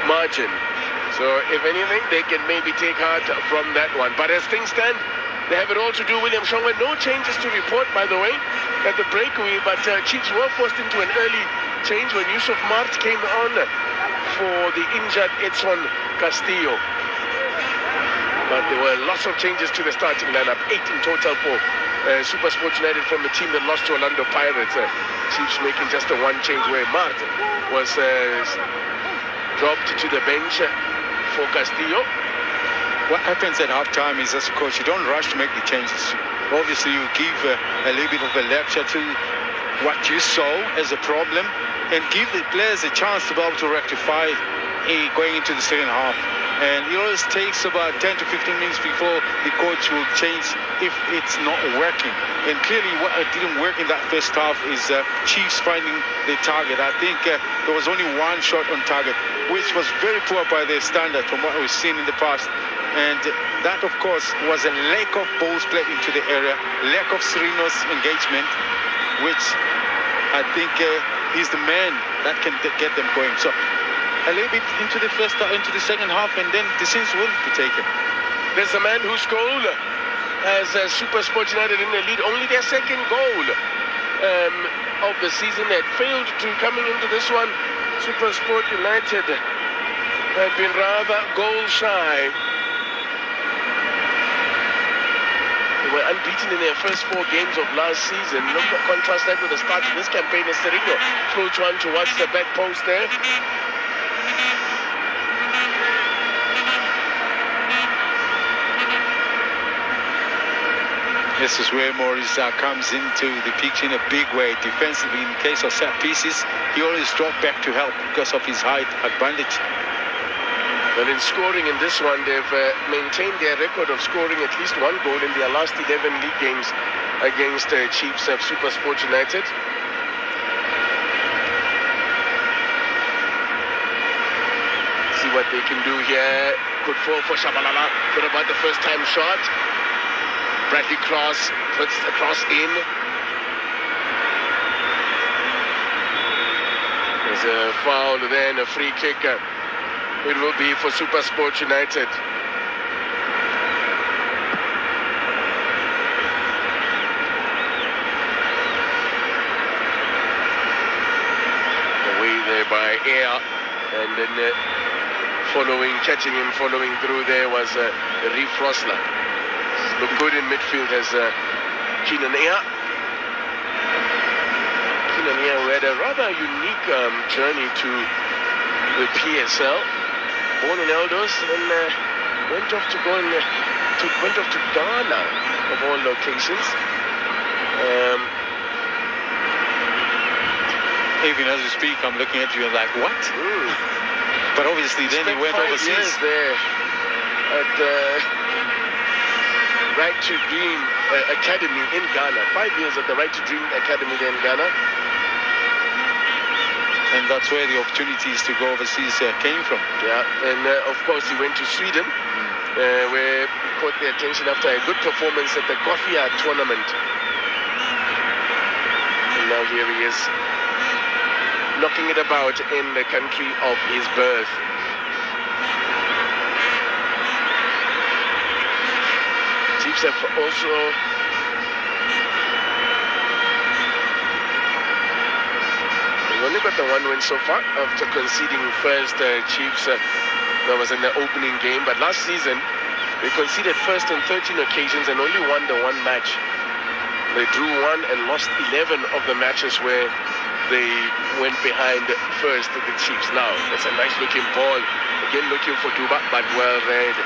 margin. So if anything, they can maybe take heart from that one. But as things stand, they have it all to do. William Shongwe, no changes to report, by the way, at the breakaway. But Chiefs were forced into an early change when Yusuf Mart came on for the injured Edson Castillo. But there were lots of changes to the starting lineup, 8 in total for Supersport United from the team that lost to Orlando Pirates. Chiefs making just a one change where Mart was dropped to the bench for Castillo. What happens at halftime is, as a coach, you don't rush to make the changes. Obviously, you give a little bit of a lecture to what you saw as a problem and give the players a chance to be able to rectify going into the second half. And it always takes about 10 to 15 minutes before the coach will change if it's not working. And clearly what didn't work in that first half is Chiefs finding the target. I think there was only one shot on target, which was very poor by their standard from what we've seen in the past. And that, of course, was a lack of balls played into the area, lack of Serino's engagement, which I think he's the man that can get them going. So a little bit into the second half, and then decisions will be taken. There's a man whose goal as Supersport United in the lead, only their second goal of the season. They had failed to coming into this one. Supersport United had been rather goal shy. They were unbeaten in their first 4 games of last season. Look, contrast that with the start of this campaign as Serino floats one towards the back post there. This is where Maurice comes into the picture in a big way. Defensively, in case of set pieces, he always dropped back to help because of his height advantage. Well, in scoring in this one, they've maintained their record of scoring at least 1 goal in their last 11 league games against Chiefs of Supersport United. See what they can do here. Good fall for Shabalala. Thought about the first time shot. Bradley Cross puts the cross in. There's a foul then, a free kick. It will be for Supersport United. Away there by Air. And then catching him, following through there was Reef Rosler. Look good in midfield as Keenan Air. Keenan Air, who had a rather unique journey to the PSL. Born in Eldos and went off to Ghana of all locations. Even as we speak, I'm looking at you and like, what? But obviously then he went 5 overseas. years there at Right to Dream Academy in Ghana. 5 years at the Right to Dream Academy there in Ghana. And that's where the opportunities to go overseas came from. Yeah, and of course he went to Sweden, where he caught the attention after a good performance at the Gothia tournament. And now here he is, knocking it about in the country of his birth. Chiefs have also only got the 1 win so far after conceding first. Chiefs, that was in the opening game, but last season they conceded first on 13 occasions and only won the 1 match. They drew 1 and lost 11 of the matches where they went behind first, the Chiefs. Now, it's a nice looking ball. Again looking for Duba, but well read.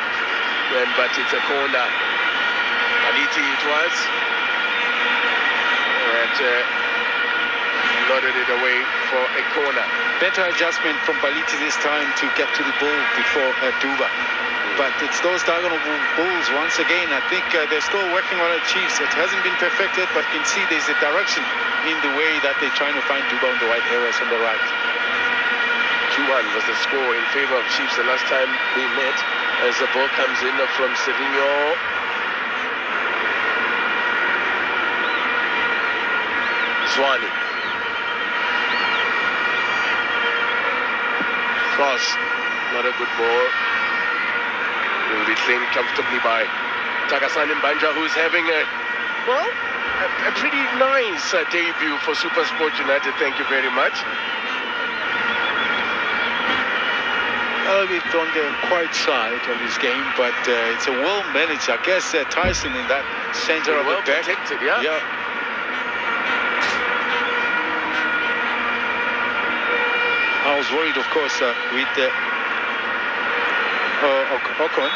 But it's a corner. Baliti it was. Nodded it away for a corner. Better adjustment from Baliti this time to get to the ball before Duba. But it's those diagonal balls once again. I think they're still working on it, Chiefs. It hasn't been perfected, but you can see there's a direction in the way that they're trying to find Duba on the right areas on the right. 2-1 was the score in favor of Chiefs the last time they met, as the ball comes in from Serino. Swani. Cross, not a good ball. Will be claimed comfortably by Takasani Mbanja, who's having a pretty nice debut for Supersport United. Thank you very much. A bit on the quiet side of his game, but it's a well managed. I guess Tyson in that center of well the back. Protected, yeah. I was worried, of course, with Ocon,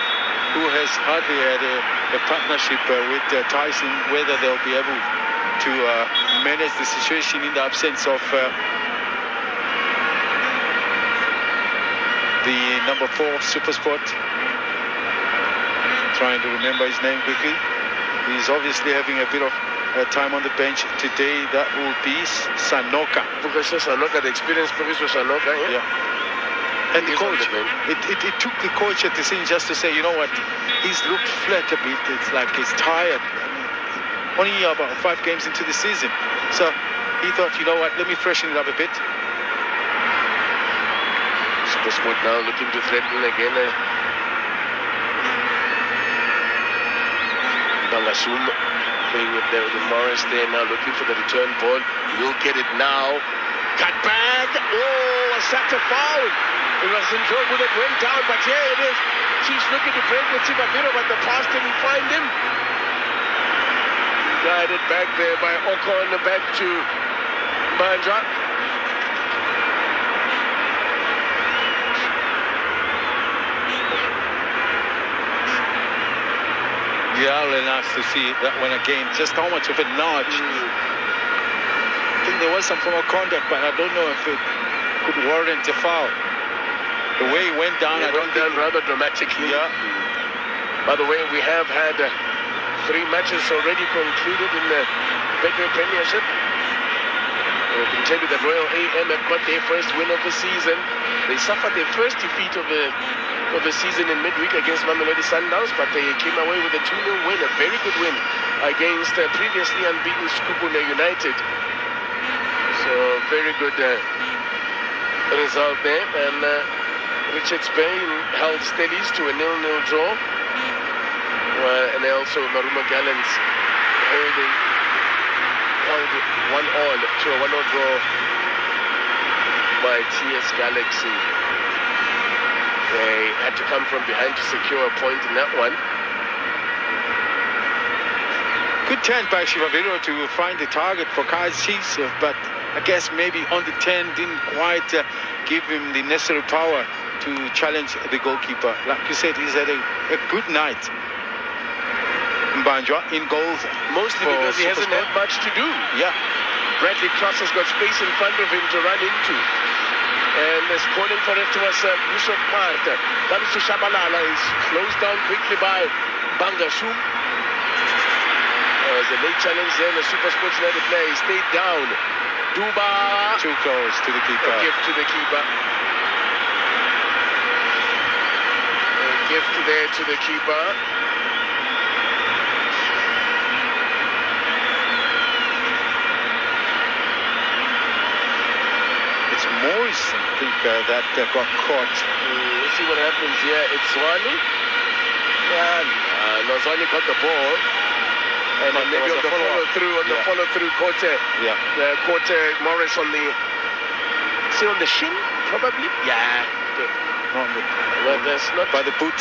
who has hardly had a partnership with Tyson, whether they'll be able to manage the situation in the absence of the number 4 Supersport. Trying to remember his name quickly. He's obviously having a bit of time on the bench today. That will be Sanoka. Professor Sanoka, the experienced Professor Sanoka, yeah. And the coach, it took the coach a decision just to say, you know what, he's looked flat a bit. It's like he's tired. Only about 5 games into the season. So he thought, you know what, let me freshen it up a bit. Supersport now looking to threaten again. Bangasum playing with Morris there now, looking for the return ball. He'll get it now. Cut back. Oh, a Sata foul. It was enjoyable that went down, but here it is. Chiefs looking to break with Chibabiro, but the pass didn't find him. Guided back there by Ocon, back to Banja. Yeah, really nice to see that one again. Just how much of a nudge. I think there was some form of conduct, but I don't know if it could warrant a foul. The way he went down, It went down rather dramatically. Yeah. By the way, we have had 3 matches already concluded in the Betway Premiership. We can tell you that Royal AM have got their first win of the season. They suffered their first defeat of the season in midweek against Mamelodi Sundowns, but they came away with a 2-0 win, a very good win against previously unbeaten Skupune United. So very good result there. And Richards Bay held steadies to a 0-0 draw. And also Marumo Gallants held 1-1 to a 1-0 draw by TS Galaxy. They had to come from behind to secure a point in that one. Good turn by Shivaviro to find the target for Kaizer, but I guess maybe on the 10 didn't quite give him the necessary power to challenge the goalkeeper. Like you said, he's had a good night. Mbanjwa in goal. Mostly because he hasn't had much to do. Yeah. Bradley Cross has got space in front of him to run into. And is calling for it towards Yusuf Marta. Comes to Shabalala. Is closed down quickly by Bangasum. There's a late challenge there. The Supersport United player. He stayed down. Duba. Too close to the keeper. A gift to the keeper. A gift there to the keeper. Morris, I think, that got caught. Let's see what happens here. It's Zwani. No, Zwani got the ball. And then maybe on the follow-through, caught Morris on the... See, on the shin, probably? Yeah. Well, that's not... By the boot.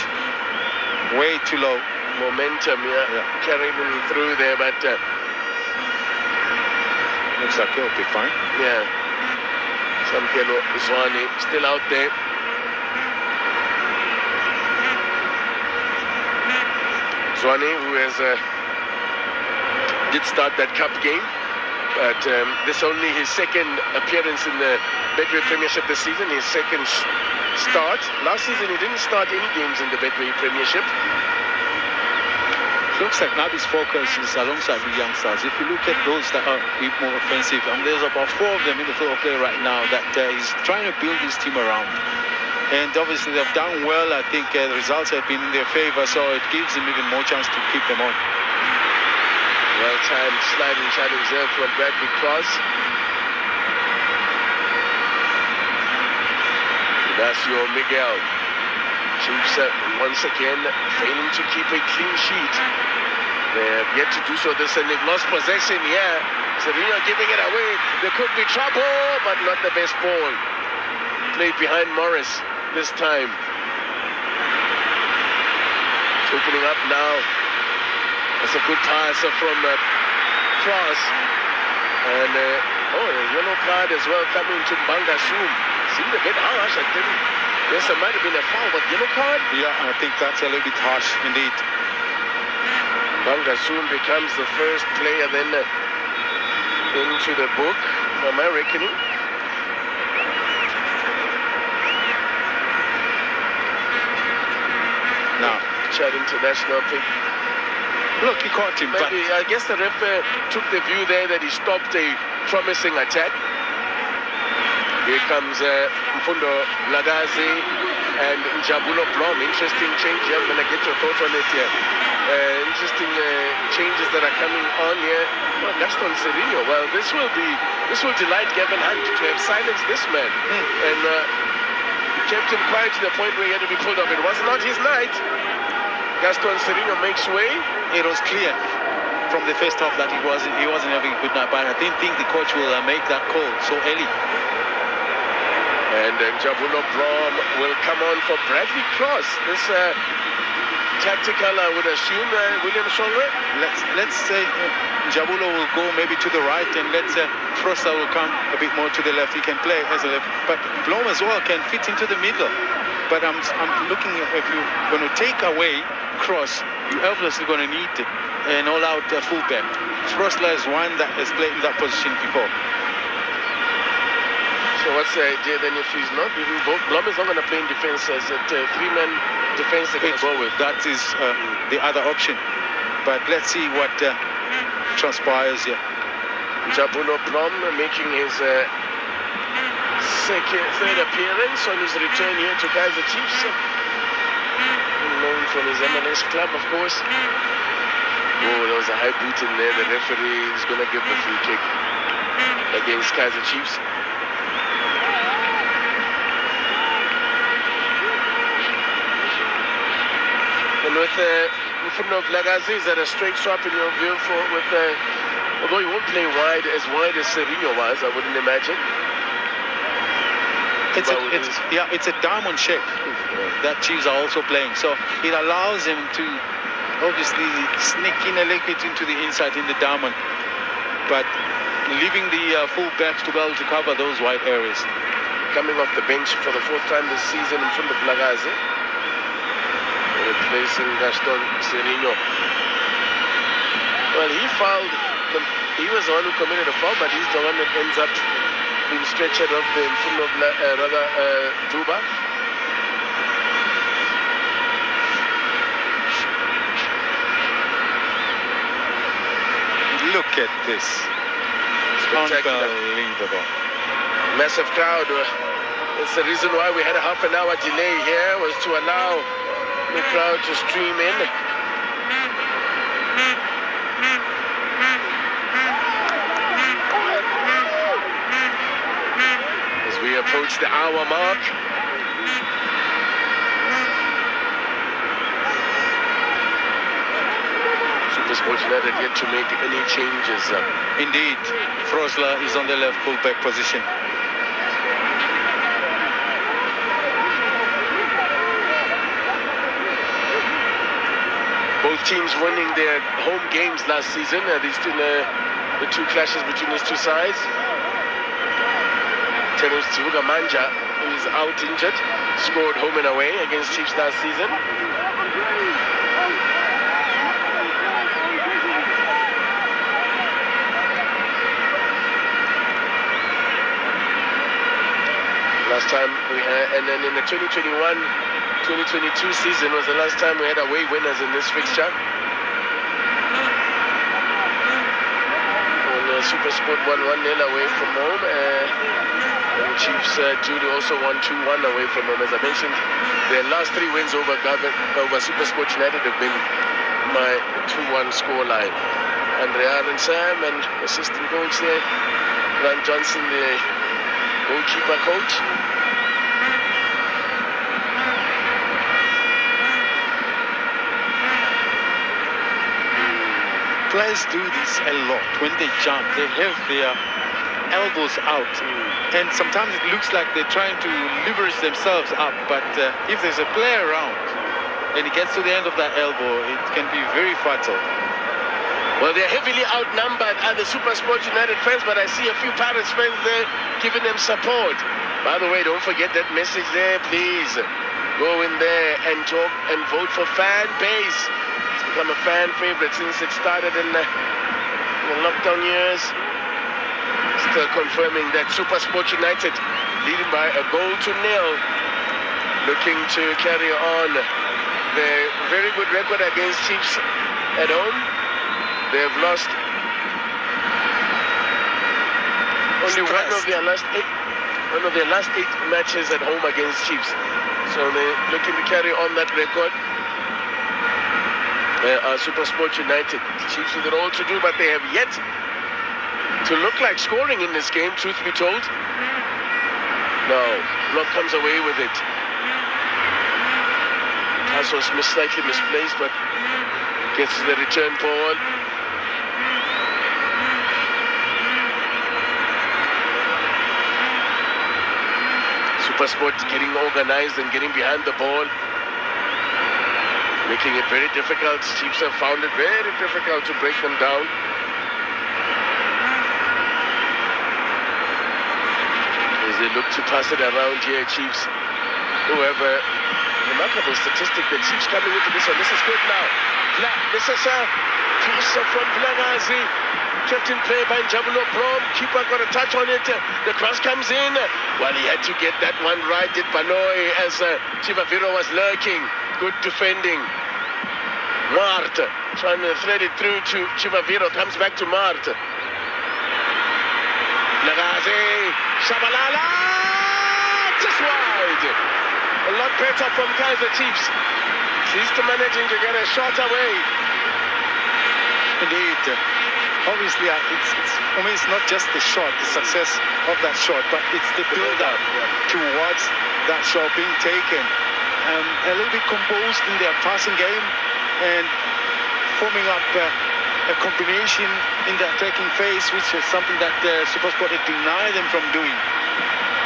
Way too low. Momentum, carrying him through there, but... Looks like he'll be fine. Yeah. Samkelo Zwani still out there. Zwani, who has did start that cup game, but this only his second appearance in the Betway Premiership this season, his second start. Last season he didn't start any games in the Betway Premiership. Looks like Nabi's focus is alongside the youngsters. If you look at those that are a bit more offensive, there's about 4 of them in the field of play right now that he's trying to build his team around. And obviously they've done well. I think the results have been in their favor, so it gives them even more chance to keep them on. Well-timed sliding challenge there from Bradley Cross. Ignacio Miguel. Chiefs once again failing to keep a clean sheet. They have yet to do so this, and they've lost possession here. Serino giving it away. There could be trouble, but not the best ball. Played behind Morris this time. It's opening up now. That's a good pass from Cross. And a yellow card as well coming to Bangasum. Seemed a bit harsh, I think. Yes, there might have been a foul, but yellow card? Yeah, I think that's a little bit harsh indeed. Bangasum becomes the first player then into the book, am I reckoning? Now, Chad International pick. Look, he caught him. Maybe, I guess the ref took the view there that he stopped a promising attack. Here comes Mfundo Lagazi and Njabulo Blom. Interesting change here. I'm going to get your thoughts on it here. Interesting changes that are coming on here. Well, Gaston Serino. Well, this will delight Gavin Hunt to have silenced this man. And kept him quiet to the point where he had to be pulled off. It was not his night. Gaston Serino makes way. It was clear from the first half that he wasn't having a good night, but I didn't think the coach will make that call so early. And then Jabulo Brom will come on for Bradley Cross. This tactical, I would assume, William Shongwe. Let's say Jabulo will go maybe to the right, and let's say Frosta will come a bit more to the left. He can play as a left, but Blom as well can fit into the middle. But I'm looking at, if you're going to take away Cross, you're obviously going to need an all-out fullback. Frosta is one that has played in that position before. So what's the idea then if he's not? Blom is not going to play in defense as a three-man defense they're going to go with. That is the other option. But let's see what transpires here. Jabulo Blom making his third appearance on his return here to Kaizer Chiefs. Known from his MLS club, of course. Oh, there was a high boot in there. The referee is going to give the free kick against Kaizer Chiefs. And with Mfundo Lagazi, is that a straight swap in your view although he won't play wide as Serino was, I wouldn't imagine. It's a diamond shape that Chiefs are also playing, so it allows him to obviously sneak in a little bit into the inside in the diamond, but leaving the full backs to be able to cover those wide areas. Coming off the bench for the fourth time this season in front of Lagazi, replacing Gaston Serino. Well, he was the one who committed a foul, but he's the one that ends up being stretched off the front of Duba. Look at this. Spectacular. Unbelievable. Massive crowd. It's the reason why we had a half an hour delay here, was to allow the crowd to stream in. As we approach the hour mark. Supersport United yet to make any changes. Indeed, Frosla is on the left fullback position. Both teams winning their home games last season. The two clashes between these two sides. Terence Tivuga Manja, who is out injured, scored home and away against Chiefs last season. Last time we had, and then in the 2021-2022 season was the last time we had away winners in this fixture. And Supersport won 1-0 away from home, and Chiefs Judy also won 2-1 away from home. As I mentioned, their last three wins over Supersport United have been my 2-1 scoreline. Andrea and Sam and assistant coach there, Grant Johnson, the goalkeeper coach. Players do this a lot. When they jump, they have their elbows out, and sometimes it looks like they're trying to leverage themselves up, but if there's a player around and he gets to the end of that elbow, it can be very fatal. Well, they're heavily outnumbered at the Supersport United fans, but I see a few Pirates fans there giving them support. By the way, don't forget that message there, please. Go in there and talk and vote for fan base. It's become a fan favorite since it started in the lockdown years. Still confirming that Supersport United, leading by a goal to nil, looking to carry on their very good record against Chiefs at home. They've lost only one of their last eight matches at home against Chiefs. So they're looking to carry on that record. Supersport United, Chiefs with it all to do, but they have yet to look like scoring in this game, truth be told. No, Block comes away with it. Pass was slightly misplaced, but gets the return ball. Supersport getting organized and getting behind the ball. making it very difficult. Chiefs have found it very difficult to break them down. As they look to pass it around here, Chiefs. However, remarkable statistic, the Chiefs coming into this one. This is good now. This is a piece from Vilakazi. Kept in play by Njabulo Prom. Keeper got a touch on it. The cross comes in. Well, he had to get that one right, did Baloy, as Chivaviro was lurking. Good defending. Mart trying to thread it through to Chivaviro. Comes back to Mart. Vilakazi. Shabalala. Just wide. A lot better from Kaizer Chiefs. He's managing to get a shot away. Indeed. Obviously, it's for me, it's not just the shot, the success of that shot, but it's the build-up towards that shot being taken. A little bit composed in their passing game and forming up a combination in the attacking phase, which is something that Supersport had denied them from doing.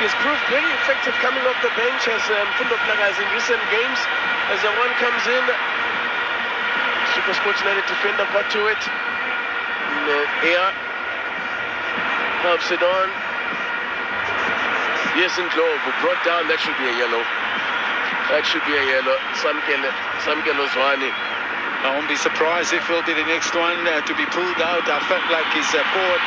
He's proved very effective coming off the bench as Fundo Plagas in recent games. As the one comes in, Supersport United defender got to it. In the air, helps it on. Yes, and Glove brought down. That should be a yellow. That should be a yellow. Samkelo Zwane. I won't be surprised if it will be the next one to be pulled out. I felt like his forward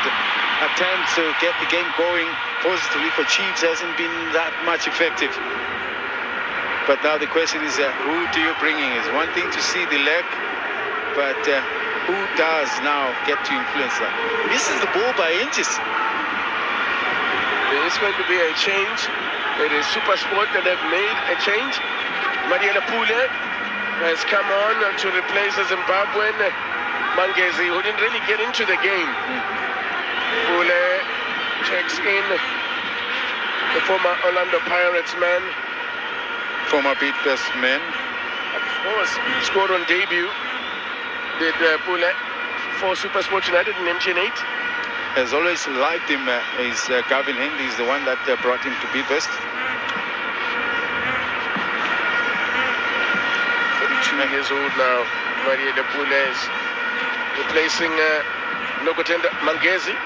attempt to get the game going positively for Chiefs hasn't been that much effective. But now the question is, who do you bring in? It's one thing to see the leg, but who does now get to influence that? Misses the ball by inches. There is going to be a change. It is Supersport that have made a change. Mariela Pule has come on to replace the Zimbabwean Mangezi, who didn't really get into the game. Pule checks in the former Orlando Pirates man. Former Beatbest man. Of course, scored on debut. Did Pule for Supersport United in MTN 8. Has always liked him. Is Gavin Hendy is the one that brought him to Beatbest. 32 years old now. Maria de Pule is replacing Nogotenda Mangezi.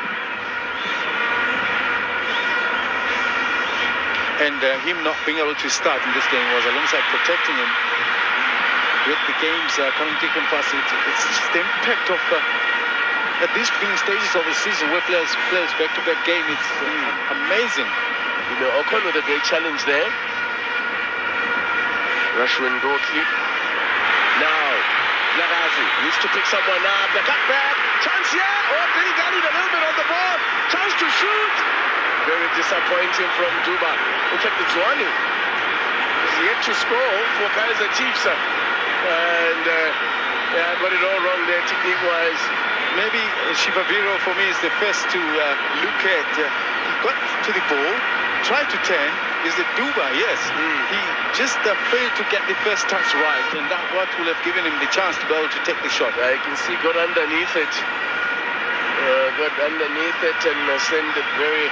And him not being able to start in this game was alongside protecting him. With the games coming thick and fast, it's just the impact of at these beginning stages of the season where players back-to-back game. It's amazing. You know, Ocon with a great challenge there. Rushwin Dorothy. Now, Nagazi needs to pick someone up. The cutback. Chance here. Oh, Billy got it a little bit on the ball. Chance to shoot. Very disappointing from Duba. In fact, it's Zwane. He's yet to score for Kaizer Chiefs. And yeah, got it all wrong there technique-wise. Maybe Chivaviro for me is the first to look at. He got to the ball, tried to turn. Is the Duba? Yes. He just failed to get the first touch right, and that what will have given him the chance to be able to take the shot. I can see got underneath it. Got underneath it and sent it very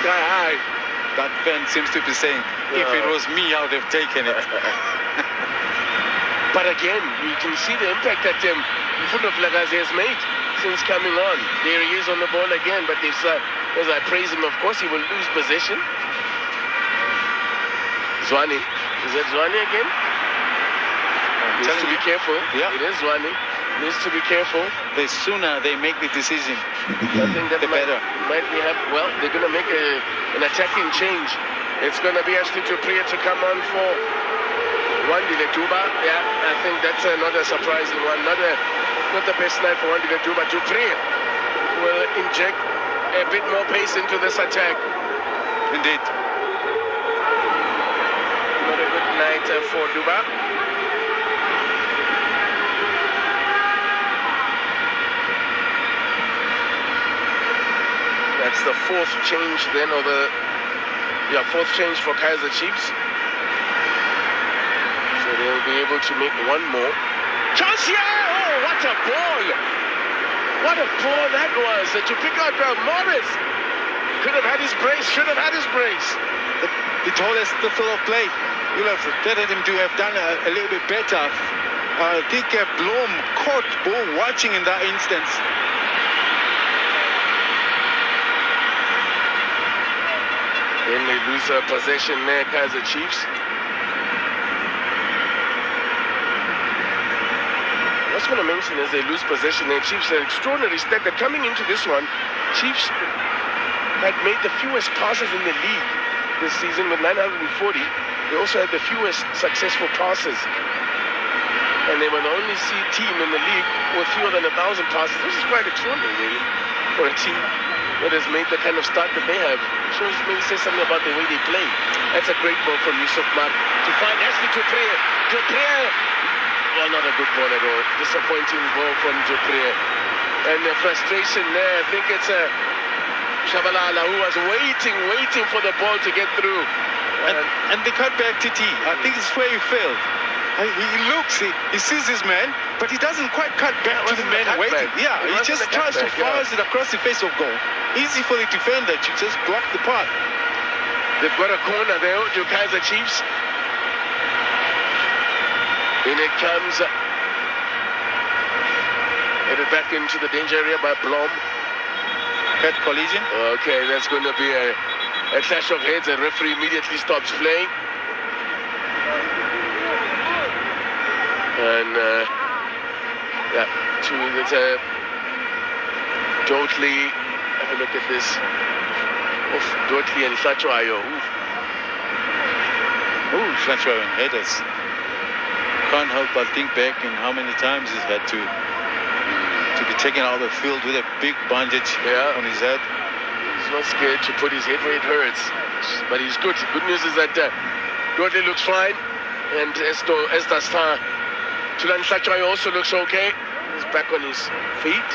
sky high. That fan seems to be saying, if it was me, I would have taken it. But again, you can see the impact that Fundo Vilakazi has made since coming on. There he is on the ball again, but as I praise him, of course, he will lose possession. Zwane. Is that Zwane again? Needs to be careful. Yeah. It is Zwane. Needs to be careful. The sooner they make the decision, I think that the better. Might be well, they're going to make an attacking change. It's going to be Ashley Tupriya to come on for Wandi Letuba. Yeah, I think that's not a surprising one. Not the best night for Wandi Letuba. Tupriya will inject a bit more pace into this attack. Indeed. Not a good night for Duba. That's the fourth change then, or fourth change for Kaizer Chiefs. So they'll be able to make one more. Chance here! Oh, what a ball! What a ball that was. To pick out Morris. Could have had his brace, should have had his brace. The tallest fill of play. You'll have betted him to have done a little bit better. I think Blom caught ball watching in that instance. Then they lose possession there, Kaizer Chiefs. I was going to mention as they lose possession there, Chiefs are extraordinary stat that coming into this one, Chiefs had made the fewest passes in the league this season with 940. They also had the fewest successful passes. And they were the only team in the league with fewer than 1,000 passes. This is quite extraordinary, really, for a team that has made the kind of start that they have. Shows, maybe says something about the way they play. That's a great ball from Yusuf Mark to find Ashley Dupré. Well, not a good ball at all. Disappointing ball from Dupré. And the frustration there, I think it's Shabalala who was waiting for the ball to get through. And the cutback to T, I think it's where he failed. He looks, he sees his man, but he doesn't quite cut back to the man waiting. Yeah, he just tries to fire it across the face of goal. Easy for the defender to just block the path. They've got a corner there to Kaizer Chiefs. In it comes, headed back into the danger area by Blom. Head collision. Okay, that's going to be a clash of heads. The referee immediately stops playing. And it's a Dotley. Have a look at this. Oof, Dotley and Hlatshwayo. Hlatshwayo and headers. Can't help but think back in how many times he's had to be taken out of the field with a big bandage on his head. He's not scared to put his head where it hurts, but he's good. Good news is that Dotley looks fine, and as does Thulan Hlatshwayo also looks okay. He's back on his feet,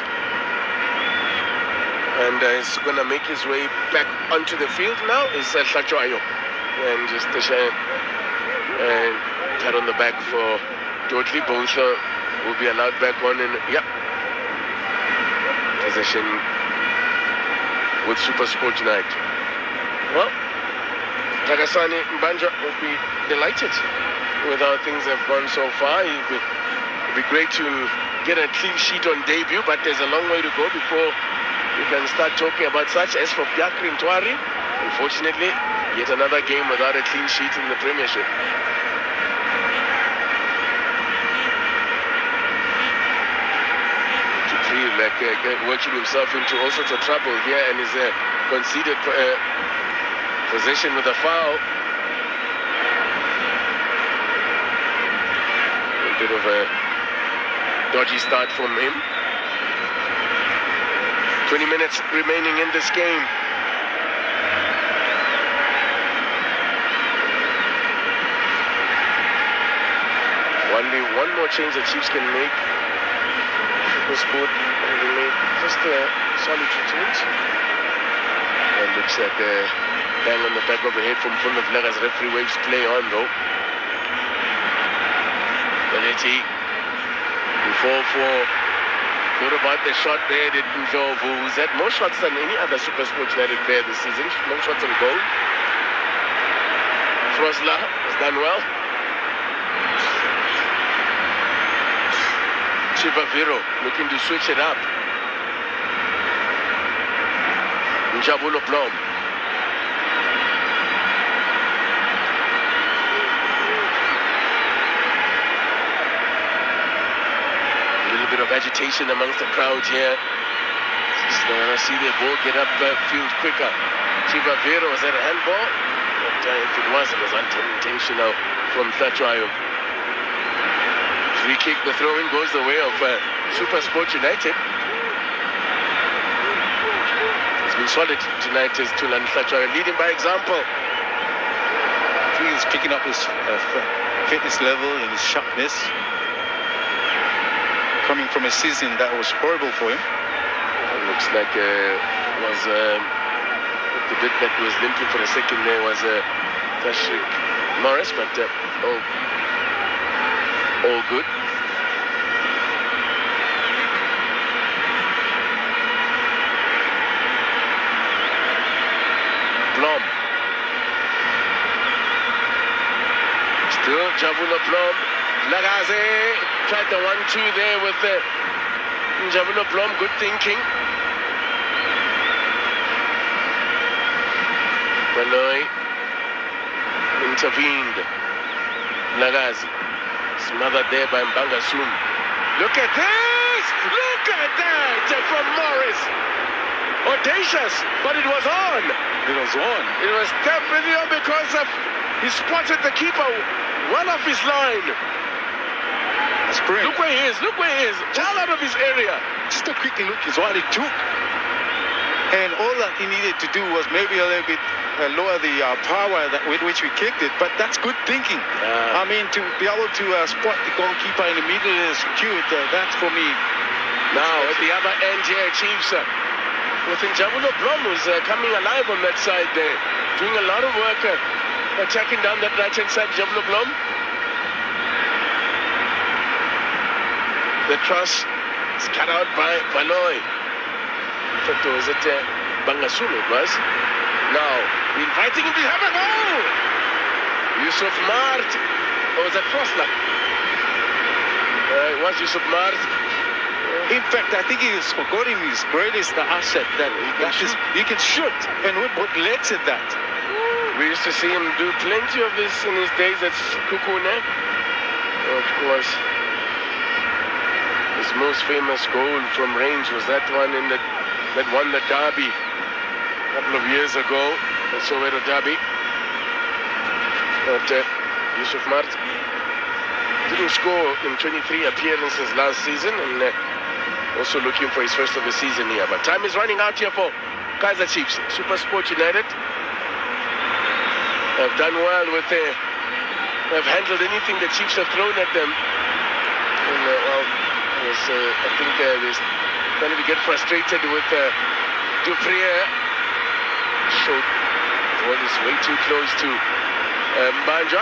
and he's going to make his way back onto the field now. Is Hlatshwayo, and just pat on the back for Dotley. Both will be allowed back on, and possession with Supersport United. Well, Tagasani Mbanja will be delighted with how things have gone so far. It'll be great to get a clean sheet on debut, but there's a long way to go before we can start talking about such. As for Fiacre Ntwari, unfortunately, yet another game without a clean sheet in the Premiership. Working himself into all sorts of trouble here, and is conceded possession with a foul. A bit of a dodgy start from him. 20 minutes remaining in this game. Only one more change the Chiefs can make. Supersport will make just a solitary change. And looks like a bang on the back of the head from front of Lega's referee waves play on though. Benetti, before thought about the shot there, didn't go. Who's had more shots than any other Supersport United player this season. No shots on goal. Frosler has done well. Chivaviro looking to switch it up. Njabulo Blom. A little bit of agitation amongst the crowd here. Just want to see the ball get up field quicker. Chivaviro, was that a handball? But if it was unintentional from Hlatshwayo. Free kick, the throw-in goes the way of Supersport United. It's been solid tonight as Thulan Hlatshwayo leading by example. I think he's picking up his fitness level and his sharpness. Coming from a season that was horrible for him. It looks like was the bit that was limping for a second there was Tashrik Morris, but all good. Blom. Still Javula Blom. Lagaze tried the 1-2 there with Njabulo Blom. Good thinking. Baloy intervened. Lagazi smothered there by Mbangasum. Look at this! Look at that from Morris. Audacious, but it was on. It was on. It was definitely on because he spotted the keeper well off his line. Spring. Look where he is. Look where he is. All out of his area. Just a quick look is what it took. And all that he needed to do was maybe a little bit lower the power with which we kicked it, but that's good thinking. I mean, to be able to spot the goalkeeper and immediately execute, that's for me. Now, at the other end here, Chiefs, with Njabulo Blom who's coming alive on that side there, doing a lot of work, attacking down that right-hand side, Njabulo Blom. The cross is cut out by Baloy. In fact, was it Bangasulu it was? Now, inviting him to have a goal! Yusuf Mart. Or was that Frosler? It was Yusuf Mart. In fact, I think he has forgotten his greatest asset, that he can shoot. And what legs at that? We used to see him do plenty of this in his days at Kukune. Of course, his most famous goal from range was that one that won the derby a couple of years ago, the Soweto derby. But Yusuf Mart didn't score in 23 appearances last season, and also looking for his first of the season here. But time is running out here for Kaizer Chiefs. Supersport United have done well with have handled anything the Chiefs have thrown at them. And, I think they're going to get frustrated with Duprier. Showed the ball is way too close to Mbanja.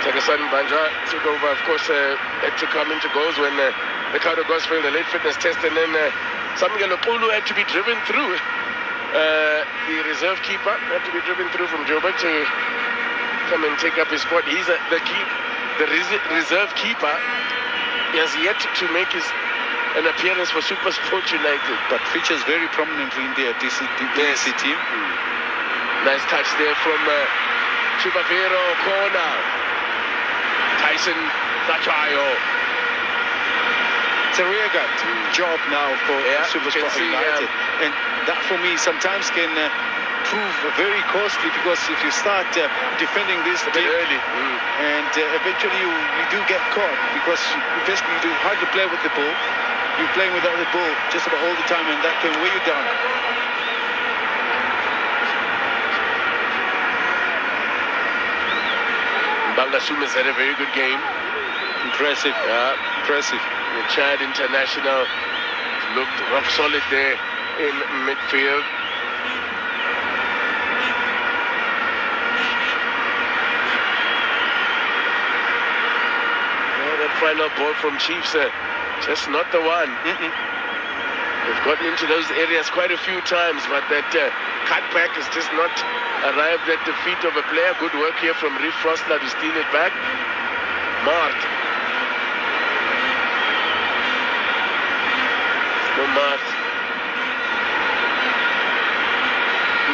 Takasan Mbanja took over, of course, had to come into goals when Ricardo Goss failed the late fitness test, and then Samuel Okulu had to be driven through. The reserve keeper had to be driven through from Joburg to come and take up his spot. He's the reserve keeper. He has yet to make an appearance for Supersport United, but features very prominently in their DC team. Nice touch there from Chubavero, corner. Tyson Bachayo. It's a rearguard job now for Supersport United, and that for me sometimes can prove very costly, because if you start defending this a bit early, and eventually you do get caught, because basically you do hardly play with the ball. You're playing without the ball just about all the time, and that can weigh you down. Bangasuma's had a very good game. Impressive. Yeah, impressive. The Chad international looked rock solid there in midfield. That final ball from Chiefs, just not the one. They've gotten into those areas quite a few times, but that cutback has just not arrived at the feet of a player. Good work here from Reef Frostler to steal it back. Mart. No Mart.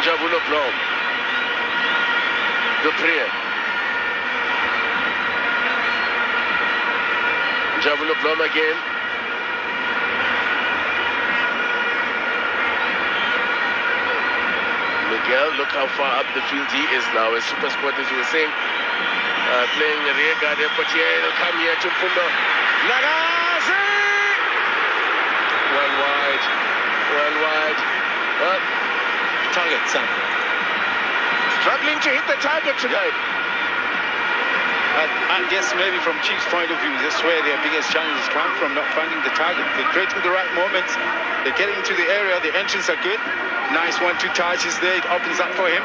Njabulo Blom. Duprier. Njabulo Blom again. Miguel, look how far up the field he is now. As Supersport, as you were saying, playing a rear guard effort here. He'll come here to Mfundo. Lagazi! One wide. One wide. What? Target, son. Struggling to hit the target tonight. I guess maybe from Chiefs' point of view, that's where their biggest challenges come from, not finding the target. They're creating the right moments. They're getting into the area. The entries are good. Nice 1-2 touches there. It opens up for him.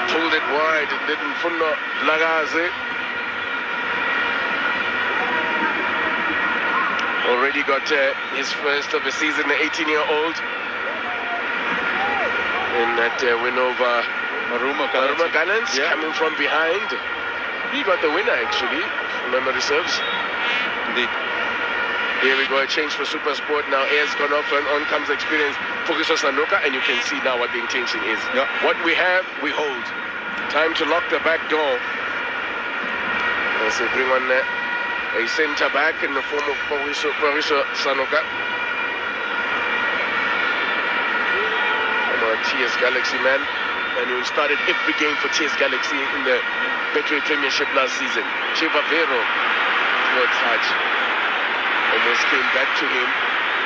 Pulled it wide. It didn't Mfundo Lagazi. Already got his first of the season, the 18-year-old. And that win over Maruma Gunners, Yeah. coming from behind. He got the winner, actually, if memory serves. Indeed. Here we go, a change for Supersport. Now air's gone off and on comes experience. Focus on Sanoka, and you can see now what the intention is. Yeah. What we have, we hold. Time to lock the back door. As they bring on a centre back in the form of Poriso Sanoka. From our TS Galaxy man. And who started every game for TS Galaxy in the Betway Premiership last season. Chivavero towards Haj. Almost came back to him.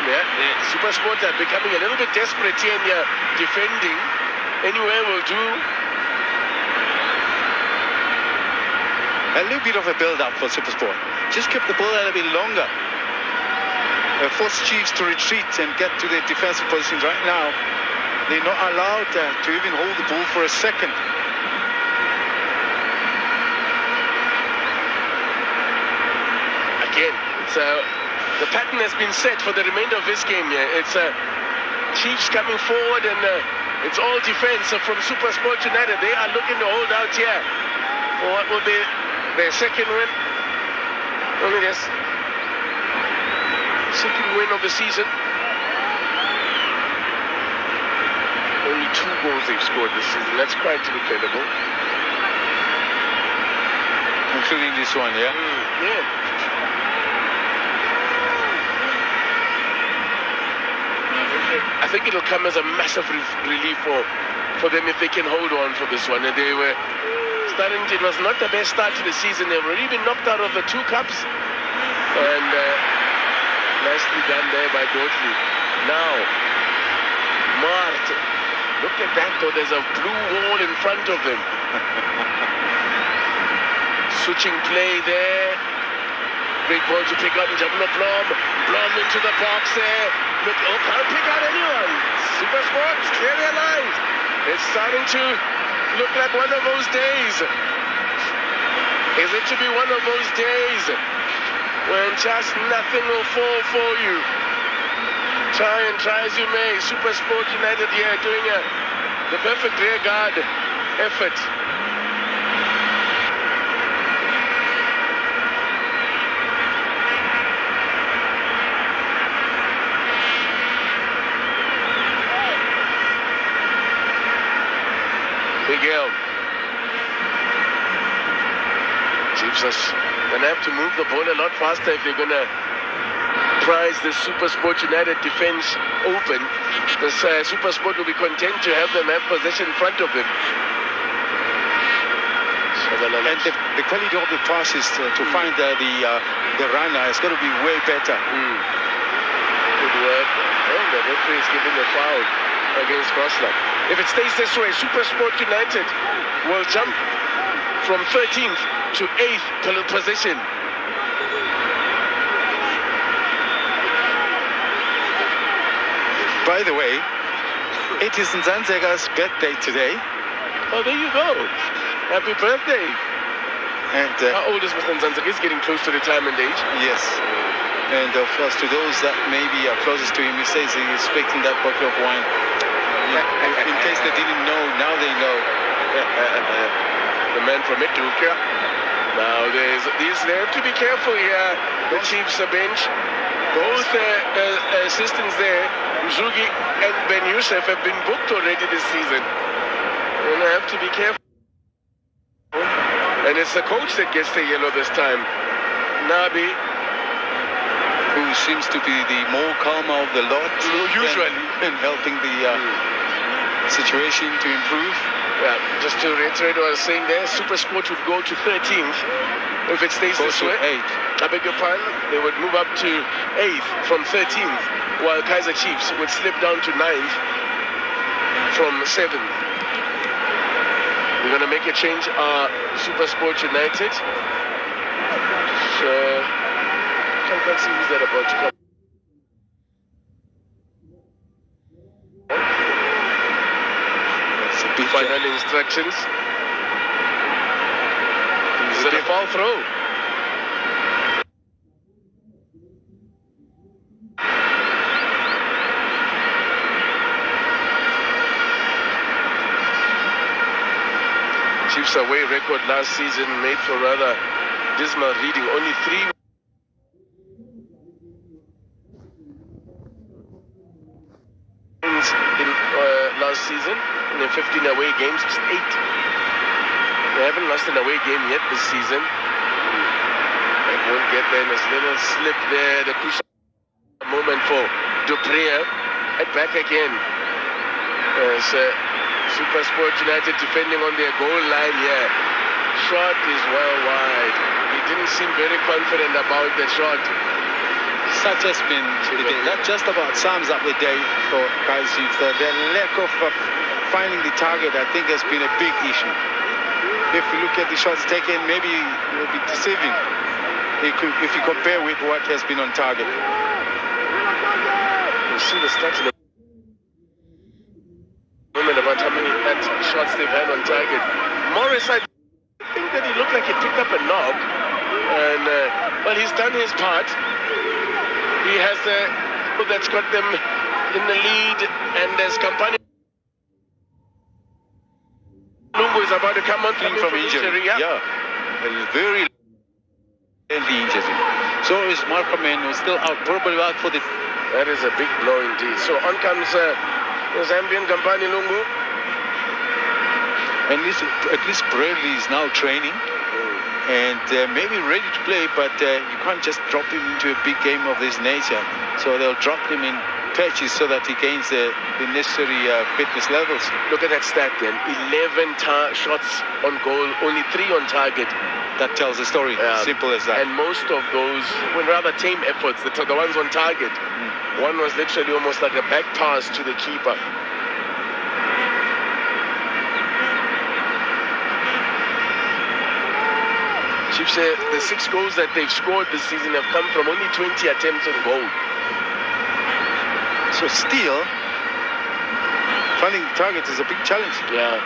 Yeah, Supersport are becoming a little bit desperate here in their defending. Anywhere will do. A little bit of a build-up for Supersport. Just keep the ball a little bit longer. Force Chiefs to retreat and get to their defensive positions right now. They're not allowed to even hold the ball for a second. Again, it's the pattern has been set for the remainder of this game here. It's Chiefs coming forward, and it's all defense from Supersport United. They are looking to hold out here for what will be their second win. Only this second win of the season. Only 2 goals they've scored this season. That's quite incredible. Including this one, yeah? Yeah. I think it'll come as a massive relief for them if they can hold on for this one. And they were starting to, it was not the best start to the season. They've already been knocked out of the 2 cups. And nicely done there by Dodley. Now, Mart. Look at that though, there's a blue wall in front of them. Switching play there. Great ball to pick up Jabula Blom. Blom into the box there. Look, can't pick out anyone. Supersport, clear their lines. It's starting to look like one of those days. Is it to be one of those days when just nothing will fall for you? Try as you may. Supersport United here doing the perfect rear guard effort. Miguel. Chiefs are going to have to move the ball a lot faster if they're going to prize the Supersport United defense open. The Supersport will be content to have them have possession in front of them. And the quality of the passes to find the runner is going to be way better. Good work. And the referee is giving a foul against Goslar. If it stays this way, Supersport United will jump from 13th to 8th position. By the way, it is Nzanzega's birthday today. Oh, there you go. Happy birthday. And how old is Mr. Nzanzega? He's getting close to retirement age. Yes. And of course, to those that maybe are closest to him, he says he is expecting that bottle of wine. In case they didn't know, now they know. The man from Ethiopia. Now they have to be careful here. The Chiefs bench. Both assistants there, Mzugi and Ben Youssef, have been booked already this season. And I have to be careful. And it's the coach that gets the yellow this time. Nabi, who seems to be the more calmer of the lot. Usually. And helping the situation to improve. Yeah, just to reiterate what I was saying there, Supersport would go to 13th if it stays this way. 8th. I beg your pardon, they would move up to 8th from 13th, while Kaizer Chiefs would slip down to 9th from 7th. We're going to make a change, Supersport United. So, can't see who's that about to come. Final instructions. Is it a foul throw? Chiefs away record last season made for rather dismal reading. Only 3 wins in last season, and in 15 away games, just 8. They haven't lost an away game yet this season. They won't get there. There's a little slip there. The crucial moment for Pretoria. Right back again. As Supersport United defending on their goal line here. Shot is well wide. He didn't seem very confident about the shot. Such has been the day. That just about sums up the day for kaizer. The lack of finding the target, I think, has been a big issue. If you look at the shots taken, maybe it will be deceiving if you compare with what has been on target. You see the stats in the moment about how many shots they've had on target. Morris, I think that he looked like he picked up a knock, and well, he's done his part. He has that's got them in the lead, and there's Company. Lungu is about to come on from injury. Yeah, very injury. So is Markham, who's still out, probably out for the. That is a big blow indeed. So on comes the Zambian Company Lungu. And at least Bradley is now training and maybe ready to play, but you can't just drop him into a big game of this nature. So they'll drop him in patches so that he gains the necessary fitness levels. Look at that stat then. 11 shots on goal, only 3 on target. That tells the story. Simple as that. And most of those were rather tame efforts, the ones on target. One was literally almost like a back pass to the keeper. Chiefs say the 6 goals that they've scored this season have come from only 20 attempts on goal. So still, finding the target is a big challenge. Yeah.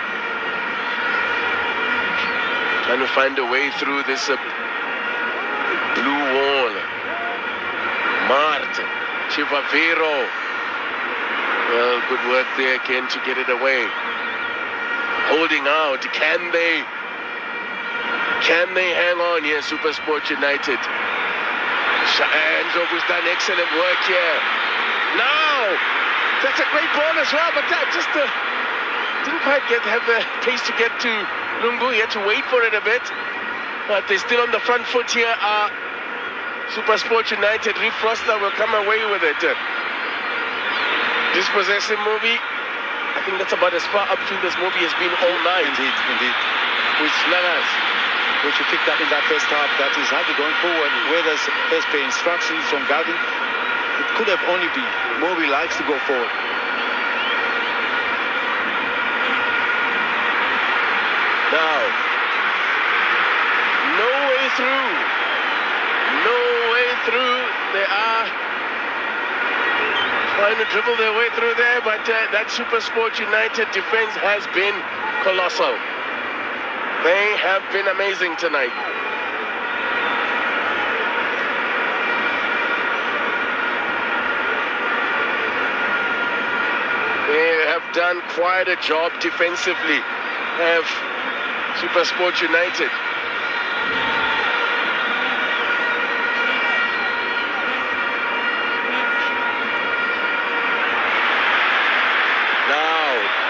Trying to find a way through this blue wall. Martin, Chivaviro. Well, good work there again to get it away. Holding out. Can they hang on here, Supersport United? Nzogu's done excellent work here. Now, that's a great ball as well, but that just didn't quite have the pace to get to Lungu. He had to wait for it a bit, but they're still on the front foot here. Supersport United. Reef Roster will come away with it. Dispossessive movie. I think that's about as far upfield as movie has been all night. Indeed. Which you picked up in that first half, that is hardly going forward. Where there's pay instructions from Gavin, it could have only been Moby likes to go forward. Now, no way through. No way through. They are trying to dribble their way through there, but that Supersport United defense has been colossal. They have been amazing tonight. They have done quite a job defensively, have Supersport United.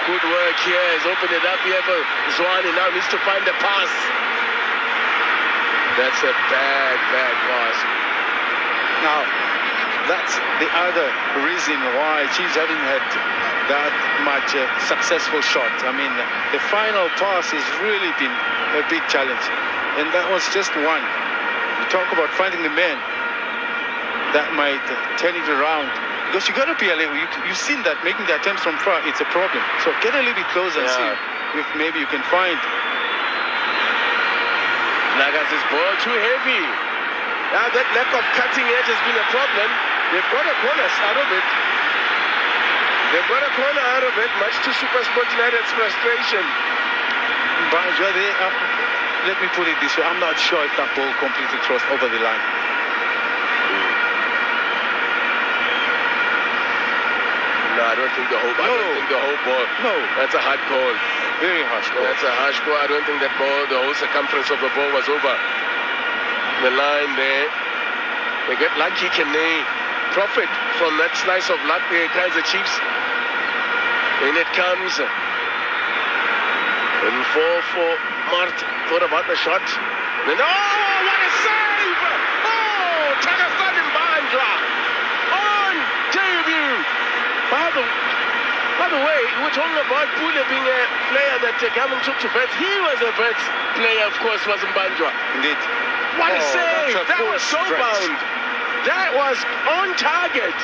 Good work here. He's opened it up here for Zwane. Now needs to find the pass. That's a bad pass. Now, that's the other reason why Chiefs haven't had that much successful shot. I mean, the final pass has really been a big challenge. And that was just one. You talk about finding the man that might turn it around. Because you got to be a little, you've seen that making the attempts from far, it's a problem. So get a little bit closer and see if maybe you can find. Nagas' ball too heavy. Now that lack of cutting edge has been a problem. They've got a corner out of it. Much to Supersport United's frustration. But let me put it this way, I'm not sure if that ball completely crossed over the line. I don't think the whole ball. No. That's a hard call. Very harsh call. That's a harsh call. I don't think that ball, the whole circumference of the ball was over the line there. They get lucky. Can they profit from that slice of luck there, Kaizer Chiefs? In it comes. And 4 for Mart. Thought about the shot. And oh, what a save! Oh, Tagasan Mbandla on debut. By the way, we're talking about Pule being a player that Gavin took to Vets. He was a Vets player, of course, was Mbandla. Indeed. What a save! That was so bound. That was on target.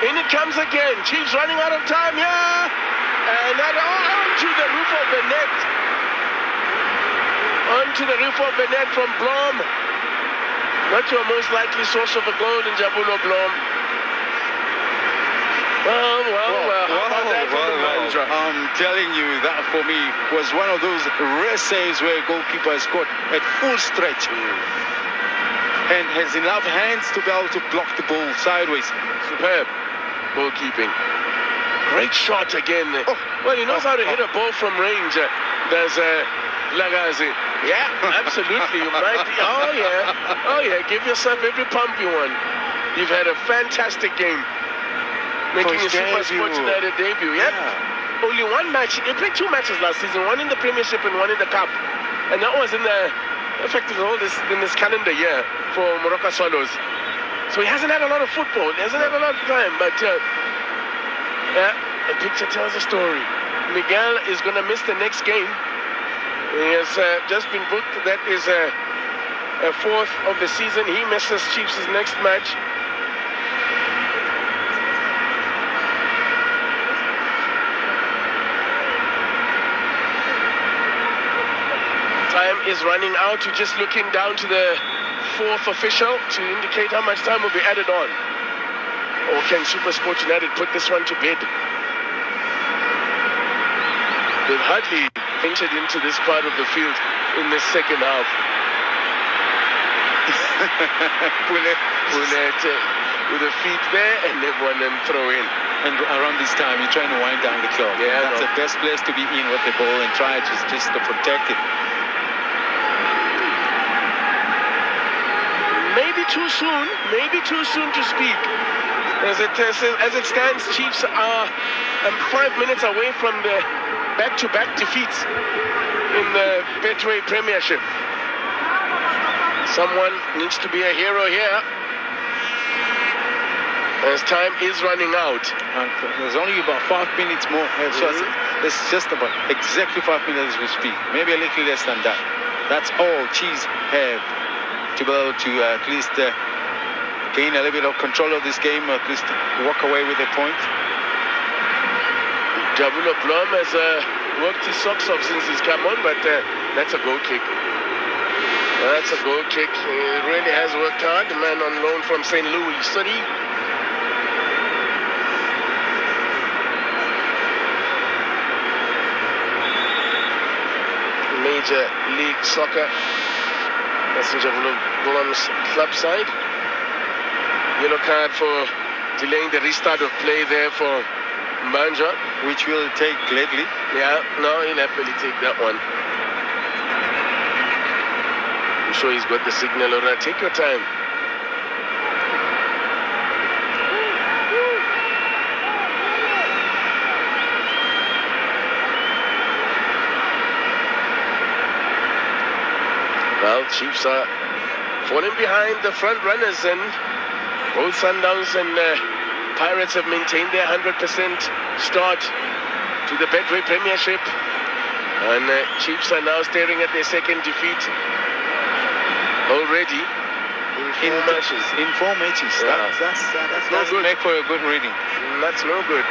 In it comes again. Chiefs running out of time here. And that onto the roof of the net. Onto the roof of the net from Blom. Not your most likely source of a goal in Jabulo Blom. Well. I'm telling you, that for me was one of those rare saves where a goalkeeper has got at full stretch and has enough hands to be able to block the ball sideways. Superb goalkeeping. Great shot again. Oh, well, he knows how to hit a ball from range. There's Lagazi. Yeah, absolutely. You might. Oh yeah. Give yourself every pump you want. You've had a fantastic game. Making a Supersport United debut. Yep. Yeah. Only one match. He played 2 matches last season. One in the Premiership and one in the Cup. And that was in this calendar year for Morocco Swallows. So he hasn't had a lot of football. He hasn't had a lot of time. But the picture tells a story. Miguel is going to miss the next game. He has just been booked. That is a 4th of the season. He misses Chiefs' next match. Time is running out. We're just looking down to the 4th official to indicate how much time will be added on. Or can Supersport United put this one to bed? They've hardly ventured into this part of the field in this second half. With the feet there and everyone then throw in. And around this time, you're trying to wind down the clock. Yeah, that's the best place to be in with the ball and try just to protect it. Maybe too soon to speak. As it stands, Chiefs are 5 minutes away from the back-to-back defeats in the Betway Premiership. Someone needs to be a hero here, as time is running out. And there's only about 5 minutes more. So it's just about exactly 5 minutes as we speak. Maybe a little less than that. That's all Chiefs have to be able to at least gain a little bit of control of this game, at least walk away with a point. Jabulo Blom has worked his socks off since he's come on, but that's a goal kick. That's a goal kick. He really has worked hard. The man on loan from St. Louis City. Major League Soccer. That's in Jabulo Blom's club side. Yellow card for delaying the restart of play there for Mbandla, which will take gladly. Yeah, no, he'll happily take that one. I'm sure he's got the signal. All right, take your time. Well, Chiefs are falling behind the front runners, and both Sundowns and Pirates have maintained their 100% start to the Betway Premiership. And Chiefs are now staring at their second defeat already in 4 matches. In 4 matches. Yeah. That's no good. Make for a good reading. That's no good.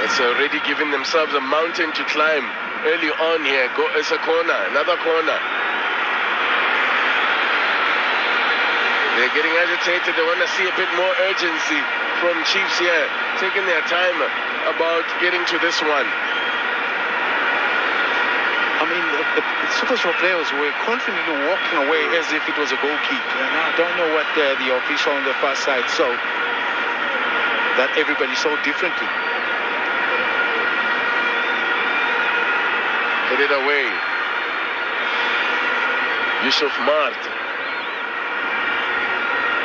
It's already given themselves a mountain to climb early on here. It's a corner, another corner. They're getting agitated. They want to see a bit more urgency from Chiefs here, taking their time about getting to this one. I'm mean, the Supersport players were confidently walking away as if it was a goal kick. And I don't know what the official on the far side saw, that everybody saw differently. Hit it away. Yusuf Mart.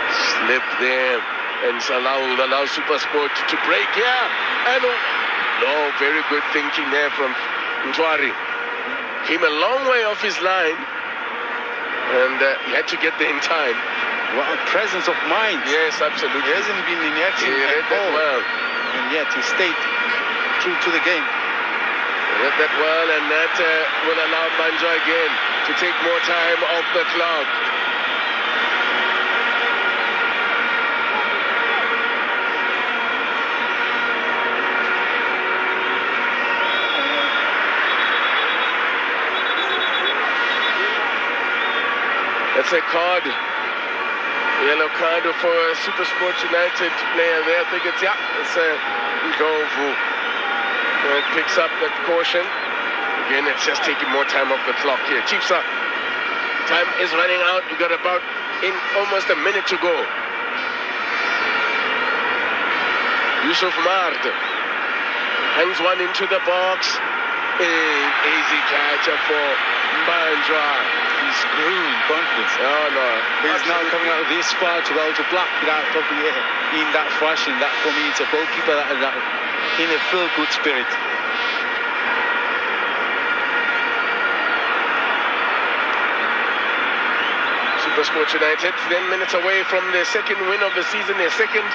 Slip there and allow Supersport to break here. And no, very good thinking there from Ntwari. Came a long way off his line, and he had to get there in time. What a presence of mind. Yes, absolutely. He hasn't been in action He read at that all. well. And yet he stayed true to the game. Read that well, and that will allow Banja again to take more time off the clock. That's a card, yellow card for a Supersport United player there. I think it's a Ngovu. It picks up that caution. Again, it's just taking more time off the clock here. Chiefs up. Time is running out. We got about almost a minute to go. Yusuf Mard hangs one into the box. Easy catch for Mbandra. He's growing confidence. Oh no. He's now coming out this far to be able to block it out of the air in that fashion. That for me, it's a goalkeeper that in a feel-good spirit. Supersport United 10 minutes away from their second win of the season. Their second,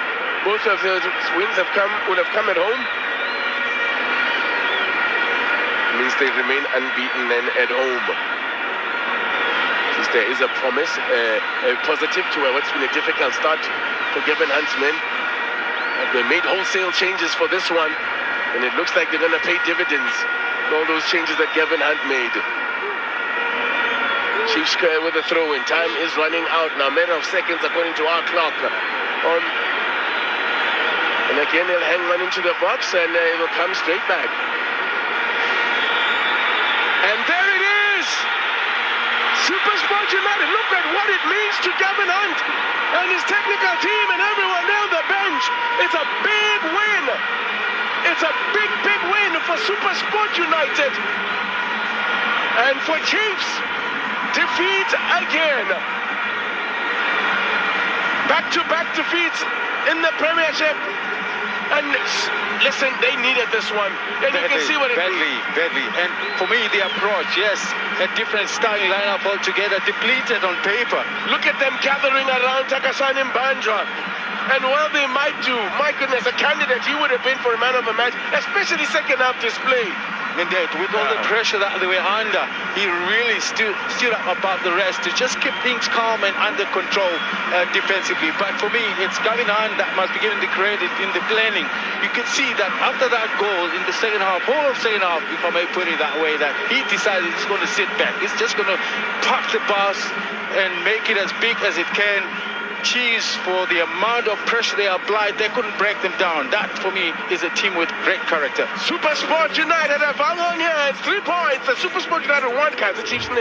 both of those wins would have come at home. Means they remain unbeaten then at home. There is a promise, a positive to what's been a difficult start for Gavin Hunt's men. They made wholesale changes for this one, and it looks like they're going to pay dividends for all those changes that Gavin Hunt made. Chiefs with a throw in. Time is running out now, matter of seconds according to our clock. And again, they'll hang one into the box, and it will come straight back. And there it is! Supersport United, look at what it means to Gavin Hunt and his technical team and everyone there on the bench. It's a big win. It's a big, big win for Supersport United. And for Chiefs, defeat again. Back-to-back defeats in the Premiership. And listen, they needed this one. And you can see what it means. Badly. And for me, the approach, yes, a different starting lineup altogether, depleted on paper. Look at them gathering around Takasani Mbandra. And while they might do, my goodness, a candidate he would have been for a man of the match, especially second half display. Indeed, with all the pressure that they were under, he really stood up above the rest to just keep things calm and under control defensively. But for me, it's Gavin Hunt that must be given the credit in the planning. You could see that after that goal in the second half, whole of second half, if I may put it that way, that he decided he's going to sit back. He's just going to park the bus and make it as big as it can. Chiefs, for the amount of pressure they applied, they couldn't break them down. That, for me, is a team with great character. Supersport United have hung on here. It's 3 points. The Supersport United 1, Kaizer Chiefs 0.